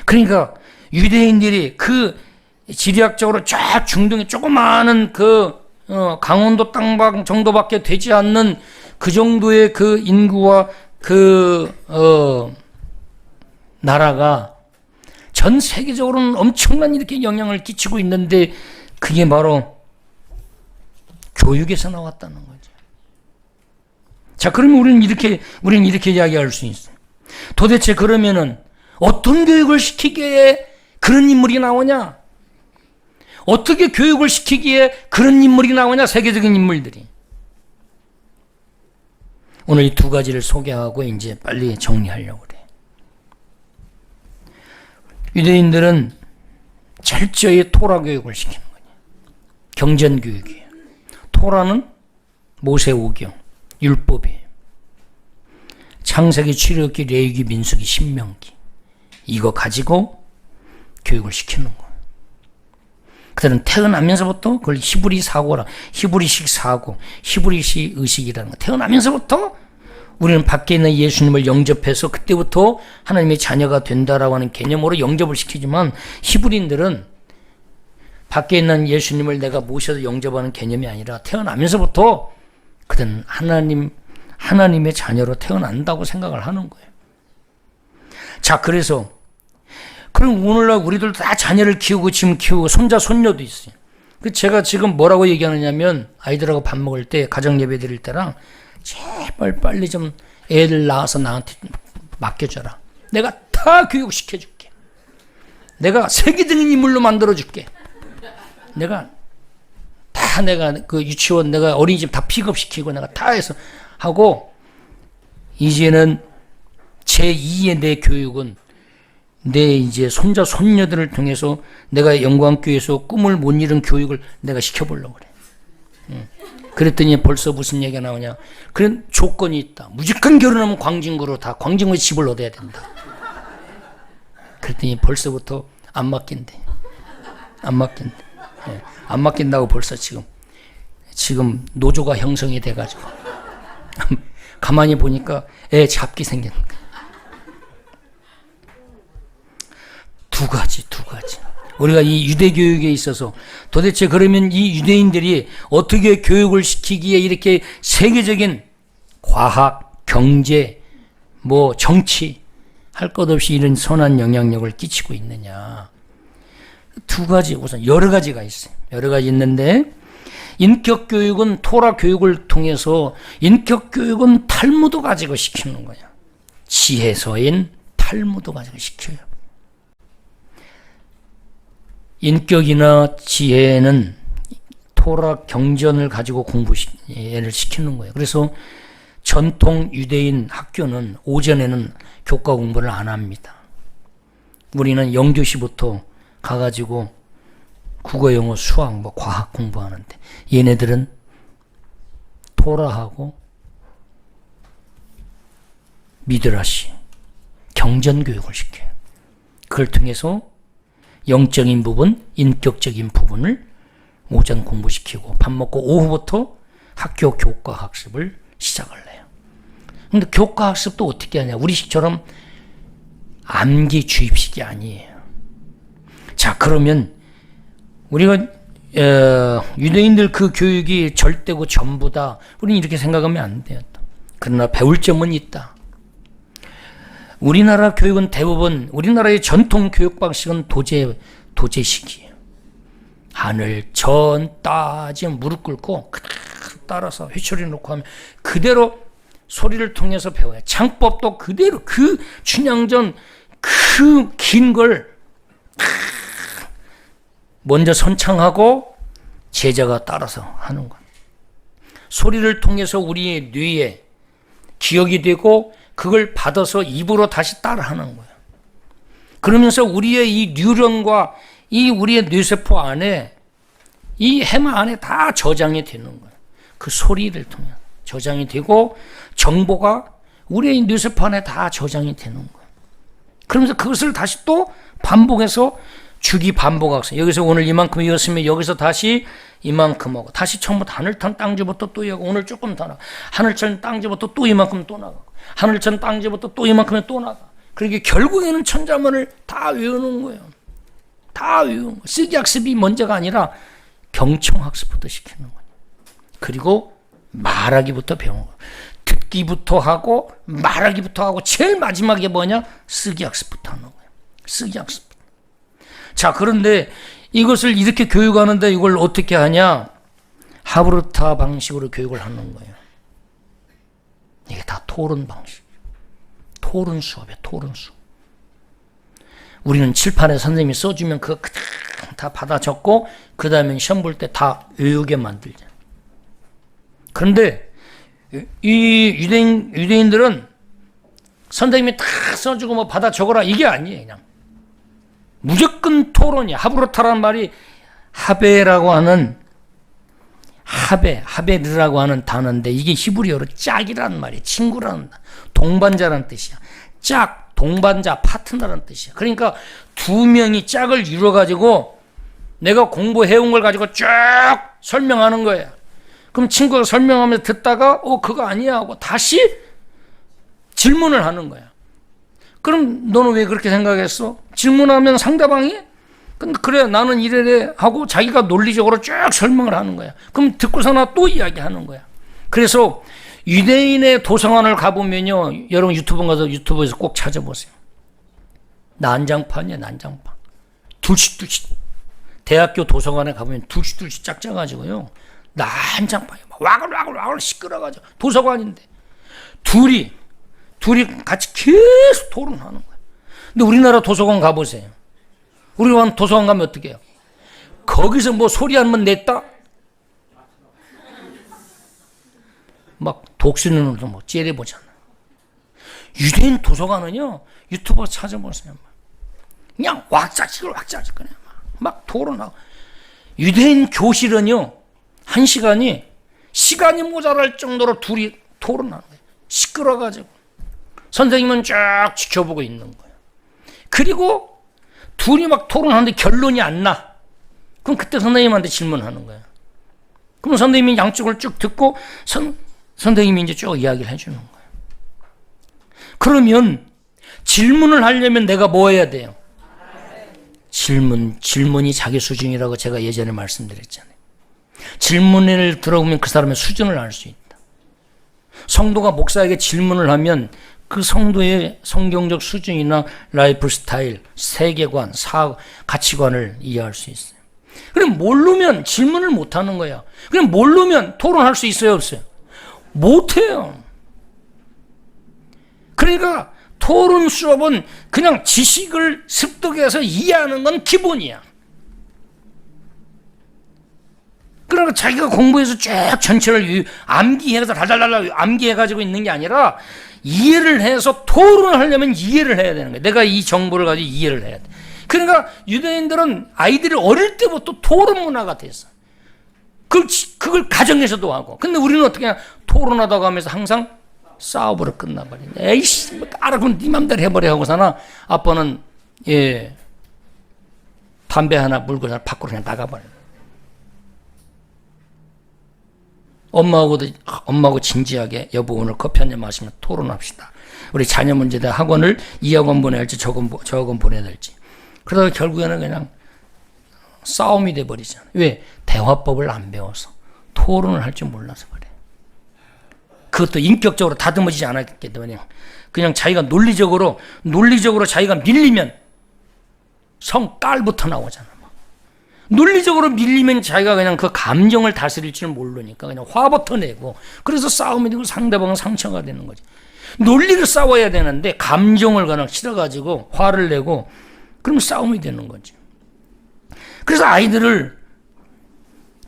그러니까 유대인들이 그 지리학적으로 쫙 중동에 조그마한 강원도 땅방 정도밖에 되지 않는 그 정도의 그 인구와 나라가 전 세계적으로는 엄청난 이렇게 영향을 끼치고 있는데 그게 바로 교육에서 나왔다는 거죠. 자, 그러면 우리는 이렇게 이야기할 수 있어요. 도대체 그러면은 어떤 교육을 시키기에 그런 인물이 나오냐? 어떻게 교육을 시키기에 그런 인물이 나오냐? 세계적인 인물들이. 오늘 이 두 가지를 소개하고 이제 빨리 정리하려고 그래. 유대인들은 철저히 토라 교육을 시키는 거예요. 경전 교육이에요. 토라는 모세오경, 율법이에요. 창세기, 출애굽기, 레위기, 민수기, 신명기. 이거 가지고 교육을 시키는 거예요. 그들은 태어나면서부터 그걸 히브리 사고라, 히브리식 사고, 히브리식 의식이라는 거. 태어나면서부터 우리는 밖에 있는 예수님을 영접해서 그때부터 하나님의 자녀가 된다라고 하는 개념으로 영접을 시키지만 히브리인들은 밖에 있는 예수님을 내가 모셔서 영접하는 개념이 아니라 태어나면서부터 그들은 하나님의 자녀로 태어난다고 생각을 하는 거예요. 자, 그래서 그럼 오늘날 우리들 다 자녀를 키우고 지금 키우고 손자 손녀도 있어요. 제가 지금 뭐라고 얘기하느냐면 아이들하고 밥 먹을 때 가정 예배 드릴 때랑 제발 빨리 좀 애를 낳아서 나한테 맡겨줘라. 내가 다 교육시켜줄게. 내가 세계적인 인물로 만들어줄게. 내가 그 유치원, 내가 어린이집 다 픽업시키고 내가 다 해서 하고, 이제는 제2의 내 교육은 내 이제 손자 손녀들을 통해서 내가 영광교회에서 꿈을 못 이룬 교육을 내가 시켜보려고 그래. 그랬더니 벌써 무슨 얘기가 나오냐? 그런 조건이 있다. 무조건 결혼하면 광진구로 다 광진구에 집을 얻어야 된다. 그랬더니 벌써부터 안 맡긴대. 안 맡긴다고 벌써 지금 노조가 형성이 돼가지고 가만히 보니까 애 잡기 생겼는 거야. 두 가지. 우리가 이 유대 교육에 있어서 도대체 그러면 이 유대인들이 어떻게 교육을 시키기에 이렇게 세계적인 과학, 경제, 정치 할 것 없이 이런 선한 영향력을 끼치고 있느냐? 두 가지, 우선 여러 가지가 있어요. 여러 가지 있는데, 인격 교육은 토라 교육을 통해서 인격 교육은 탈무드 가지고 시키는 거야. 지혜서인 탈무드 가지고 시켜요. 인격이나 지혜는 토라 경전을 가지고 얘를 시키는 거예요. 그래서 전통 유대인 학교는 오전에는 교과 공부를 안 합니다. 우리는 영교시부터 가가지고 국어, 영어, 수학, 과학 공부하는데 얘네들은 토라하고 미드라시, 경전 교육을 시켜요. 그걸 통해서 영적인 부분, 인격적인 부분을 오전 공부시키고 밥 먹고 오후부터 학교 교과 학습을 시작을 해요. 근데 교과 학습도 어떻게 하냐? 우리식처럼 암기 주입식이 아니에요. 자, 그러면 우리가 유대인들 그 교육이 절대고 전부다. 우리는 이렇게 생각하면 안 돼요. 그러나 배울 점은 있다. 우리나라 교육은 대부분 우리나라의 전통 교육 방식은 도제식이에요. 하늘, 전, 따지 무릎 꿇고 따라서 회초리 놓고 하면 그대로 소리를 통해서 배워요. 창법도 그대로 그 춘향전 그 긴 걸 먼저 선창하고 제자가 따라서 하는 거예요. 소리를 통해서 우리의 뇌에 기억이 되고 그걸 받아서 입으로 다시 따라하는 거예요. 그러면서 우리의 이 뉴런과 이 우리의 뇌세포 안에 이 해마 안에 다 저장이 되는 거예요. 그 소리를 통해 저장이 되고 정보가 우리의 뇌세포 안에 다 저장이 되는 거예요. 그러면서 그것을 다시 또 반복해서 주기 반복하고 여기서 오늘 이만큼 이었으면 여기서 다시 이만큼 하고 다시 처음부터 하늘천 땅지부터 또 이하고 오늘 조금 더 나가 하늘천 땅지부터 또 이만큼 또 나가고 하늘천 땅지부터 또 이만큼에 또 나가. 그러니까 결국에는 천자문을 다 외우는 거예요. 다 외우는 거예요. 쓰기 학습이 먼저가 아니라 경청 학습부터 시키는 거예요. 그리고 말하기부터 배우는 거예요. 듣기부터 하고 말하기부터 하고 제일 마지막에 뭐냐? 쓰기 학습부터 하는 거예요. 쓰기 학습. 자, 그런데 이것을 이렇게 교육하는데 이걸 어떻게 하냐? 하브르타 방식으로 교육을 하는 거예요. 이게 다 토론 방식. 토론 수업이에요. 토론 수업. 우리는 칠판에 선생님이 써주면 그거 다 받아 적고 그 다음에 시험 볼 때 다 외우게 만들자. 그런데 이 유대인들은 선생님이 다 써주고 뭐 받아 적어라 이게 아니에요. 그냥 무조건 토론이야. 하브르타라는 말이 하베라고 하는 하베르라고 하는 단어인데 이게 히브리어로 짝이라는 말이에요. 친구라는 동반자라는 뜻이야. 짝, 동반자, 파트너라는 뜻이야. 그러니까 두 명이 짝을 이루어가지고 내가 공부해온 걸 가지고 쭉 설명하는 거야. 그럼 친구가 설명하면서 듣다가 그거 아니야 하고 다시 질문을 하는 거야. 그럼 너는 왜 그렇게 생각했어? 질문하면 상대방이 근데 그래 나는 이래래 하고 자기가 논리적으로 쭉 설명을 하는 거야. 그럼 듣고서나 또 이야기하는 거야. 그래서 유대인의 도서관을 가보면요. 여러분 유튜브 가서 유튜브에서 꼭 찾아보세요. 난장판이야 난장판. 둘씩 대학교 도서관에 가보면 둘씩 짝 짜가지고요. 난장판이야. 와글와글 시끄러가지고 도서관인데 둘이 같이 계속 토론하는 거야. 근데 우리나라 도서관 가보세요. 우리나라 도서관 가면 어떻게 해요? 거기서 뭐 소리 한 번 냈다? 막 독수리눈으로 뭐 째려보잖아. 유대인 도서관은요, 유튜버 찾아보세요. 그냥 왁자지껄 그냥 막 토론하고. 유대인 교실은요, 한 시간이 모자랄 정도로 둘이 토론하는 거예요. 시끄러가지고. 선생님은 쫙 지켜보고 있는 거예요. 그리고 둘이 막 토론하는데 결론이 안 나. 그럼 그때 선생님한테 질문하는 거예요. 그럼 선생님이 양쪽을 쭉 듣고 선생님이 이제 쭉 이야기를 해주는 거예요. 그러면 질문을 하려면 내가 뭐 해야 돼요? 질문이 자기 수준이라고 제가 예전에 말씀드렸잖아요. 질문을 들어보면 그 사람의 수준을 알 수 있다. 성도가 목사에게 질문을 하면 그 성도의 성경적 수준이나 라이프 스타일, 세계관, 가치관을 이해할 수 있어요. 그럼 모르면 질문을 못 하는 거야. 그럼 모르면 토론할 수 있어요, 없어요? 못 해요. 그러니까 토론 수업은 그냥 지식을 습득해서 이해하는 건 기본이야. 그러니까 자기가 공부해서 쭉 전체를 암기해서 달달달 암기해가지고 있는 게 아니라 이해를 해서 토론을 하려면 이해를 해야 되는 거야. 내가 이 정보를 가지고 이해를 해야 돼. 그러니까 유대인들은 아이들이 어릴 때부터 토론 문화가 됐어. 그걸 가정에서도 하고. 근데 우리는 어떻게 하냐? 토론하다가 하면서 항상 싸움으로 끝나버리네. 에이씨, 뭐 알아보면 네 맘대로 해버려 하고서나 아빠는 담배 하나 물고 밖으로 그냥 나가버려. 엄마하고 진지하게 여보 오늘 커피 한잔 마시면 토론합시다. 우리 자녀 문제다. 학원을 이 학원 보내야 할지 저 학원 보내야 될지. 그러다가 결국에는 그냥 싸움이 돼버리잖아요. 왜? 대화법을 안 배워서. 토론을 할 줄 몰라서 그래. 그것도 인격적으로 다듬어지지 않았기 때문에 그냥 자기가 논리적으로 자기가 밀리면 성깔부터 나오잖아. 논리적으로 밀리면 자기가 그냥 그 감정을 다스릴 줄 모르니까 그냥 화부터 내고 그래서 싸움이 되고 상대방은 상처가 되는 거지. 논리를 싸워야 되는데 감정을 그냥 실어가지고 화를 내고 그럼 싸움이 되는 거지. 그래서 아이들을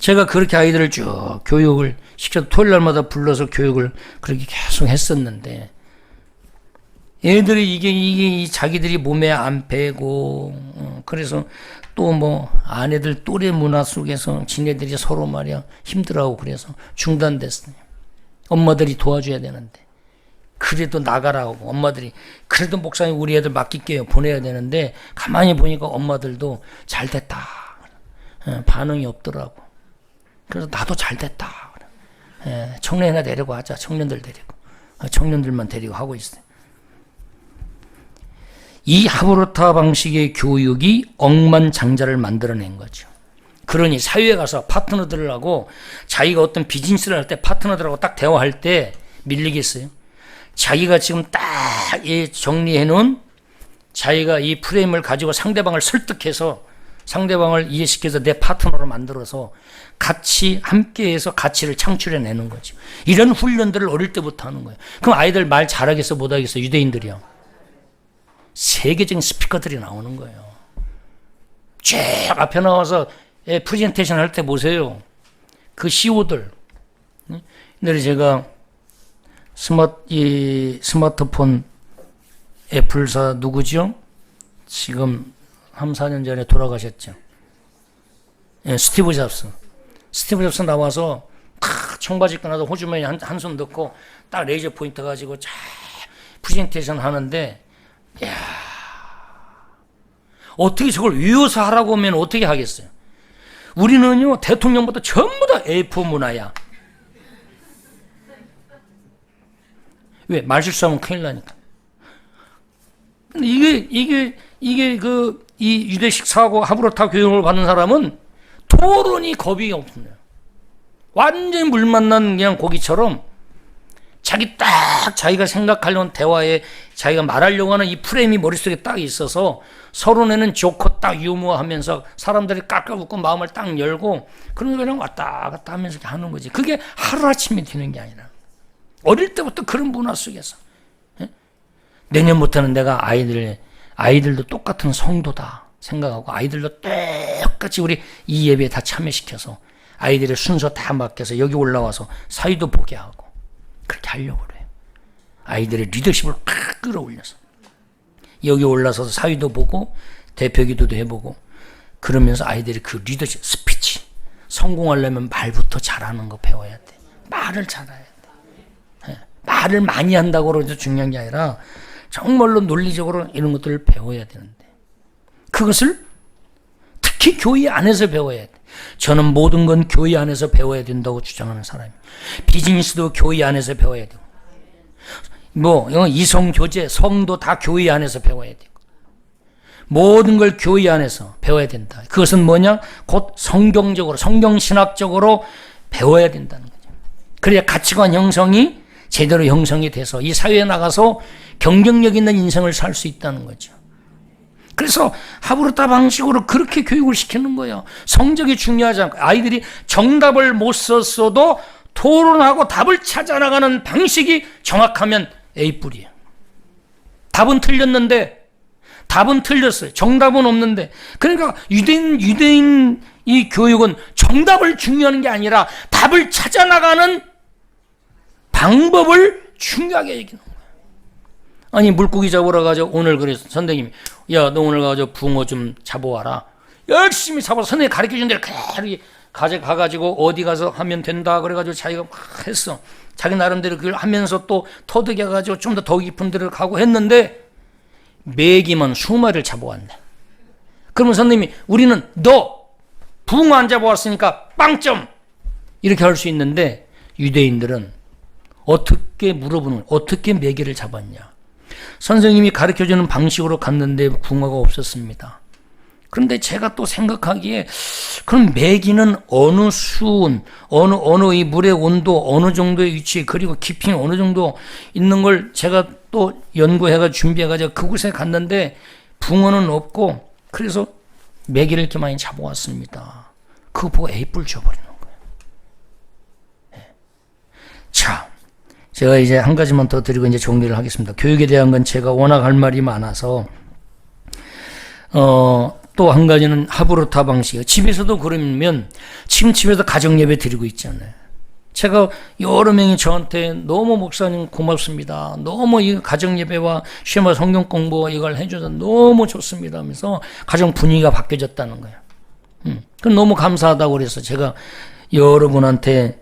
제가 그렇게 아이들을 쭉 교육을 시켜서 토요일 날마다 불러서 교육을 그렇게 계속 했었는데, 애들이 이게 자기들이 몸에 안 배고, 그래서 또 뭐 아내들 또래 문화 속에서 지네들이 서로 말이야 힘들어하고 그래서 중단됐어요. 엄마들이 도와줘야 되는데. 그래도 나가라고 엄마들이, 그래도 목사님 우리 애들 맡길게요 보내야 되는데, 가만히 보니까 엄마들도 잘 됐다 반응이 없더라고. 그래서 나도 잘 됐다, 청년이나 데리고 하자. 청년들 데리고, 청년들만 데리고 하고 있어요. 이 하브르타 방식의 교육이 억만장자를 만들어낸 거죠. 그러니 사회에 가서 파트너들하고 자기가 어떤 비즈니스를 할 때 파트너들하고 딱 대화할 때 밀리겠어요? 자기가 지금 딱 정리해 놓은 자기가 이 프레임을 가지고 상대방을 설득해서 상대방을 이해시켜서 내 파트너로 만들어서 같이 함께해서 가치를 창출해내는 거죠. 이런 훈련들을 어릴 때부터 하는 거예요. 그럼 아이들 말 잘하겠어 못하겠어? 유대인들이요. 세계적인 스피커들이 나오는 거예요. 쭉 앞에 나와서 프레젠테이션 할 때 보세요. 그 CEO들. 옛날에 제가 스마트폰 애플사 누구죠? 지금 3, 4년 전에 돌아가셨죠. 스티브 잡스. 스티브 잡스 나와서 탁 청바지 끊어서 호주머니 한 손 넣고 딱 레이저 포인터 가지고 쫙 프레젠테이션 하는데, 야, 어떻게 저걸 외워서 하라고 하면 어떻게 하겠어요? 우리는요, 대통령부터 전부 다 A4 문화야. 왜? 말 실수하면 큰일 나니까. 근데 이 유대식 사고 하브르타 교육을 받는 사람은 토론이 겁이 없어요. 완전히 물 만난 그냥 고기처럼 자기가 생각하려는 대화에 자기가 말하려고 하는 이 프레임이 머릿속에 딱 있어서 서론에는 조커 딱 유머하면서 사람들이 깎아 웃고 마음을 딱 열고 그런 거 그냥 왔다 갔다 하면서 하는 거지. 그게 하루아침에 되는 게 아니라 어릴 때부터 그런 문화 속에서. 내년부터는 내가 아이들도 똑같은 성도다 생각하고 아이들도 똑같이 우리 이 예배에 다 참여시켜서 아이들의 순서 다 맡겨서 여기 올라와서 사위도 보게 하고 그렇게 하려고 그래요. 아이들의 리더십을 팍 끌어올려서 여기 올라서서 사위도 보고 대표기도도 해보고 그러면서 아이들이 그 리더십 스피치 성공하려면 말부터 잘하는 거 배워야 돼. 말을 잘해야 돼. 말을 많이 한다고 해서 중요한 게 아니라 정말로 논리적으로 이런 것들을 배워야 되는데 그것을 특히 교회 안에서 배워야 돼. 저는 모든 건 교회 안에서 배워야 된다고 주장하는 사람이에요. 비즈니스도 교회 안에서 배워야 되고 이성교제, 성도 다 교회 안에서 배워야 되고 모든 걸 교회 안에서 배워야 된다. 그것은 뭐냐? 곧 성경적으로, 성경신학적으로 배워야 된다는 거죠. 그래야 가치관 형성이 제대로 형성이 돼서 이 사회에 나가서 경쟁력 있는 인생을 살 수 있다는 거죠. 그래서 하브르타 방식으로 그렇게 교육을 시키는 거예요. 성적이 중요하지 않고 아이들이 정답을 못 썼어도 토론하고 답을 찾아나가는 방식이 정확하면 A뿔이에요. 답은 틀렸는데 답은 틀렸어요. 정답은 없는데. 그러니까 유대인 이 교육은 정답을 중요한 게 아니라 답을 찾아나가는 방법을 중요하게 얘기하는 거예요. 아니 물고기 잡으러 가죠. 오늘 그래서 선생님이 야 너 오늘 가서 붕어 좀 잡아와라. 열심히 잡아서 선생님이 가르쳐준 대로 그렇게 가가지고 어디 가서 하면 된다 그래가지고 자기가 막 했어. 자기 나름대로 그걸 하면서 또 터득해가지고 좀 더 깊은 데를 가고 했는데 메기만 20마리를 잡아왔네. 그러면 선생님이 우리는 너 붕어 안 잡아왔으니까 빵점 이렇게 할 수 있는데 유대인들은 어떻게 물어보는 어떻게 메기를 잡았냐. 선생님이 가르쳐주는 방식으로 갔는데 붕어가 없었습니다. 그런데 제가 또 생각하기에 그럼 메기는 어느 수온, 어느 이 물의 온도, 어느 정도의 위치, 그리고 깊이는 어느 정도 있는 걸 제가 또 연구해가 준비해가지고 그곳에 갔는데 붕어는 없고 그래서 메기를 이렇게 많이 잡아왔습니다. 그거 보고 A뿔 줘버리는 거예요. 네. 자, 제가 이제 한 가지만 더 드리고 이제 정리를 하겠습니다. 교육에 대한 건 제가 워낙 할 말이 많아서 또 한 가지는 하브르타 방식. 집에서도 그러면 지금 집에서 가정예배 드리고 있잖아요. 제가 여러 명이 저한테 너무 목사님 고맙습니다. 너무 이 가정예배와 쉐마 성경 공부 이걸 해줘서 너무 좋습니다 하면서 가정 분위기가 바뀌어졌다는 거예요. 그럼 너무 감사하다고 그래서 제가 여러분한테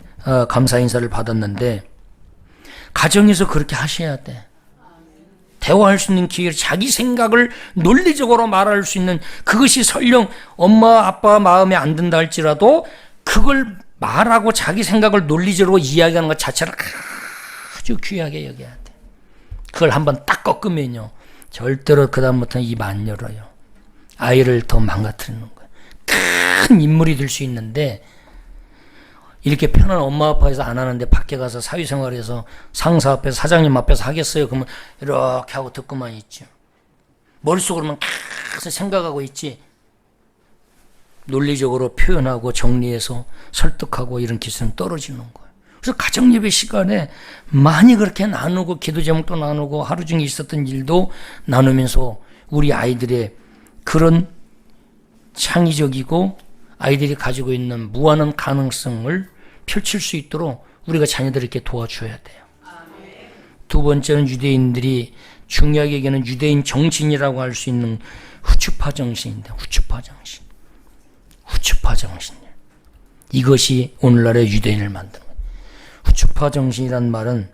감사 인사를 받았는데 가정에서 그렇게 하셔야 돼. 대화할 수 있는 기회를 자기 생각을 논리적으로 말할 수 있는 그것이 설령 엄마 아빠 마음에 안 든다 할지라도 그걸 말하고 자기 생각을 논리적으로 이야기하는 것 자체를 아주 귀하게 여겨야 돼. 그걸 한번 딱 꺾으면요 절대로 그 다음부터는 입 안 열어요. 아이를 더 망가뜨리는 거예요. 큰 인물이 될 수 있는데 이렇게 편한 엄마 아빠에서 안 하는데 밖에 가서 사회생활에서 상사 앞에서 사장님 앞에서 하겠어요? 그러면 이렇게 하고 듣고만 있죠. 머릿속으로만 계속 생각하고 있지 논리적으로 표현하고 정리해서 설득하고 이런 기술은 떨어지는 거예요. 그래서 가정예배 시간에 많이 그렇게 나누고 기도 제목도 나누고 하루 중에 있었던 일도 나누면서 우리 아이들의 그런 창의적이고 아이들이 가지고 있는 무한한 가능성을 펼칠 수 있도록 우리가 자녀들에게 도와줘야 돼요. 두 번째는 유대인들이 중요하게 얘기하는 유대인 정신이라고 할 수 있는 후추파 정신인데 후추파 정신. 후추파 정신. 이것이 오늘날의 유대인을 만드는 거예요. 후추파 정신이란 말은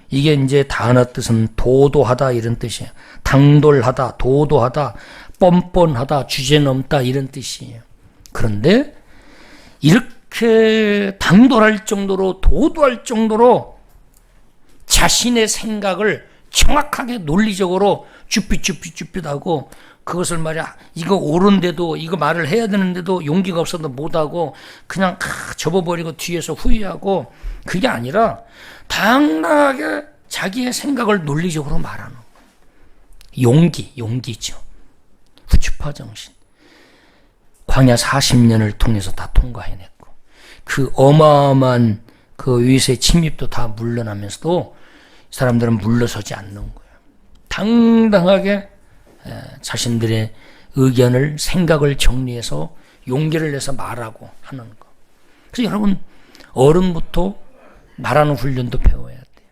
이게 이제 단어 뜻은 도도하다 이런 뜻이에요. 당돌하다, 도도하다, 뻔뻔하다, 주제넘다 이런 뜻이에요. 그런데 이렇게 당돌할 정도로 도도할 정도로 자신의 생각을 정확하게 논리적으로 쭈삣하고 그것을 말이야 이거 옳은데도 이거 말을 해야 되는데도 용기가 없어서 못하고 그냥 접어버리고 뒤에서 후회하고 그게 아니라 당당하게 자기의 생각을 논리적으로 말하는 거예요. 용기죠. 후추파 정신. 광야 40년을 통해서 다 통과해냈고 그 어마어마한 그 위세 침입도 다 물러나면서도 사람들은 물러서지 않는 거예요. 당당하게 자신들의 의견을 생각을 정리해서 용기를 내서 말하고 하는 거. 그래서 여러분 어른부터 말하는 훈련도 배워야 돼요.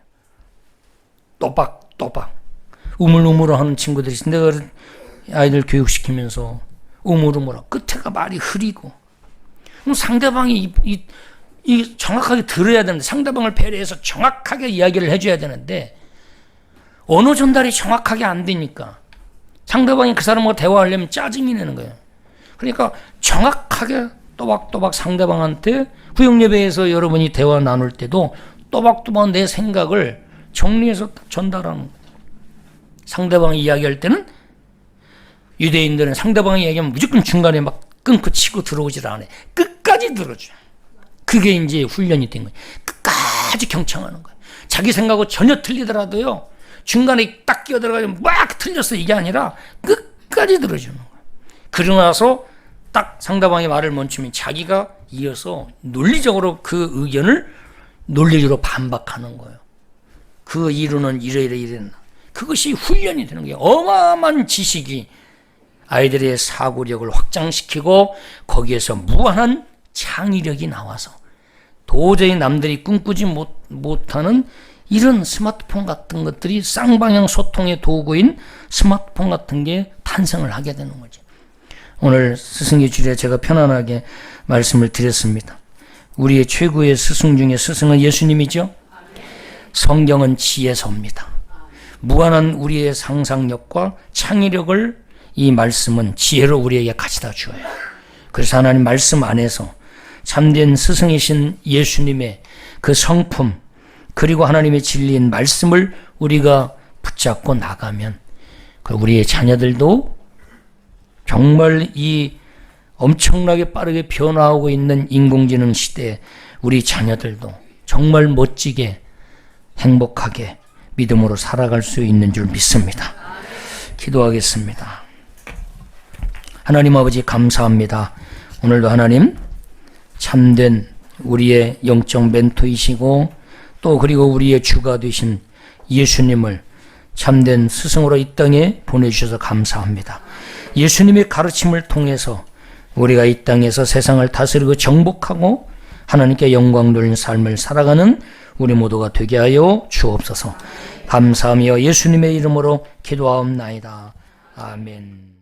또박 우물우물하는 친구들이 있어. 내가 아이들 교육시키면서 우물우물하고 끝에가 말이 흐리고 그럼 상대방이 이 정확하게 들어야 되는데 상대방을 배려해서 정확하게 이야기를 해줘야 되는데 언어 전달이 정확하게 안 되니까 상대방이 그 사람하고 대화하려면 짜증이 나는 거예요. 그러니까 정확하게 또박또박 상대방한테 구역예배에서 여러분이 대화 나눌 때도 또박또박 내 생각을 정리해서 전달하는 거예요. 상대방이 이야기할 때는 유대인들은 상대방이 얘기하면 무조건 중간에 막 끊고 치고 들어오질 않아요. 끝까지 들어줘요. 그게 이제 훈련이 된 거예요. 끝까지 경청하는 거예요. 자기 생각하고 전혀 틀리더라도요. 중간에 딱 끼어들어가지고 막 틀렸어 이게 아니라 끝까지 들어주는 거예요. 그러고 나서 딱 상대방의 말을 멈추면 자기가 이어서 논리적으로 그 의견을 논리적으로 반박하는 거예요. 그 이유는 이래. 그것이 훈련이 되는 거예요. 어마어마한 지식이 아이들의 사고력을 확장시키고 거기에서 무한한 창의력이 나와서 도저히 남들이 꿈꾸지 못하는 이런 스마트폰 같은 것들이 쌍방향 소통의 도구인 스마트폰 같은 게 탄생을 하게 되는 거죠. 오늘 스승의 주일에 제가 편안하게 말씀을 드렸습니다. 우리의 최고의 스승 중에 스승은 예수님이죠. 성경은 지혜서입니다. 무한한 우리의 상상력과 창의력을 이 말씀은 지혜로 우리에게 가져다 주어요. 그래서 하나님 말씀 안에서 참된 스승이신 예수님의 그 성품 그리고 하나님의 진리인 말씀을 우리가 붙잡고 나가면 우리의 자녀들도 정말 이 엄청나게 빠르게 변화하고 있는 인공지능 시대에 우리 자녀들도 정말 멋지게 행복하게 믿음으로 살아갈 수 있는 줄 믿습니다. 기도하겠습니다. 하나님 아버지 감사합니다. 오늘도 하나님 참된 우리의 영적 멘토이시고 또 그리고 우리의 주가 되신 예수님을 참된 스승으로 이 땅에 보내주셔서 감사합니다. 예수님의 가르침을 통해서 우리가 이 땅에서 세상을 다스리고 정복하고 하나님께 영광 돌리는 삶을 살아가는 우리 모두가 되게 하여 주옵소서. 감사하며 예수님의 이름으로 기도하옵나이다. 아멘.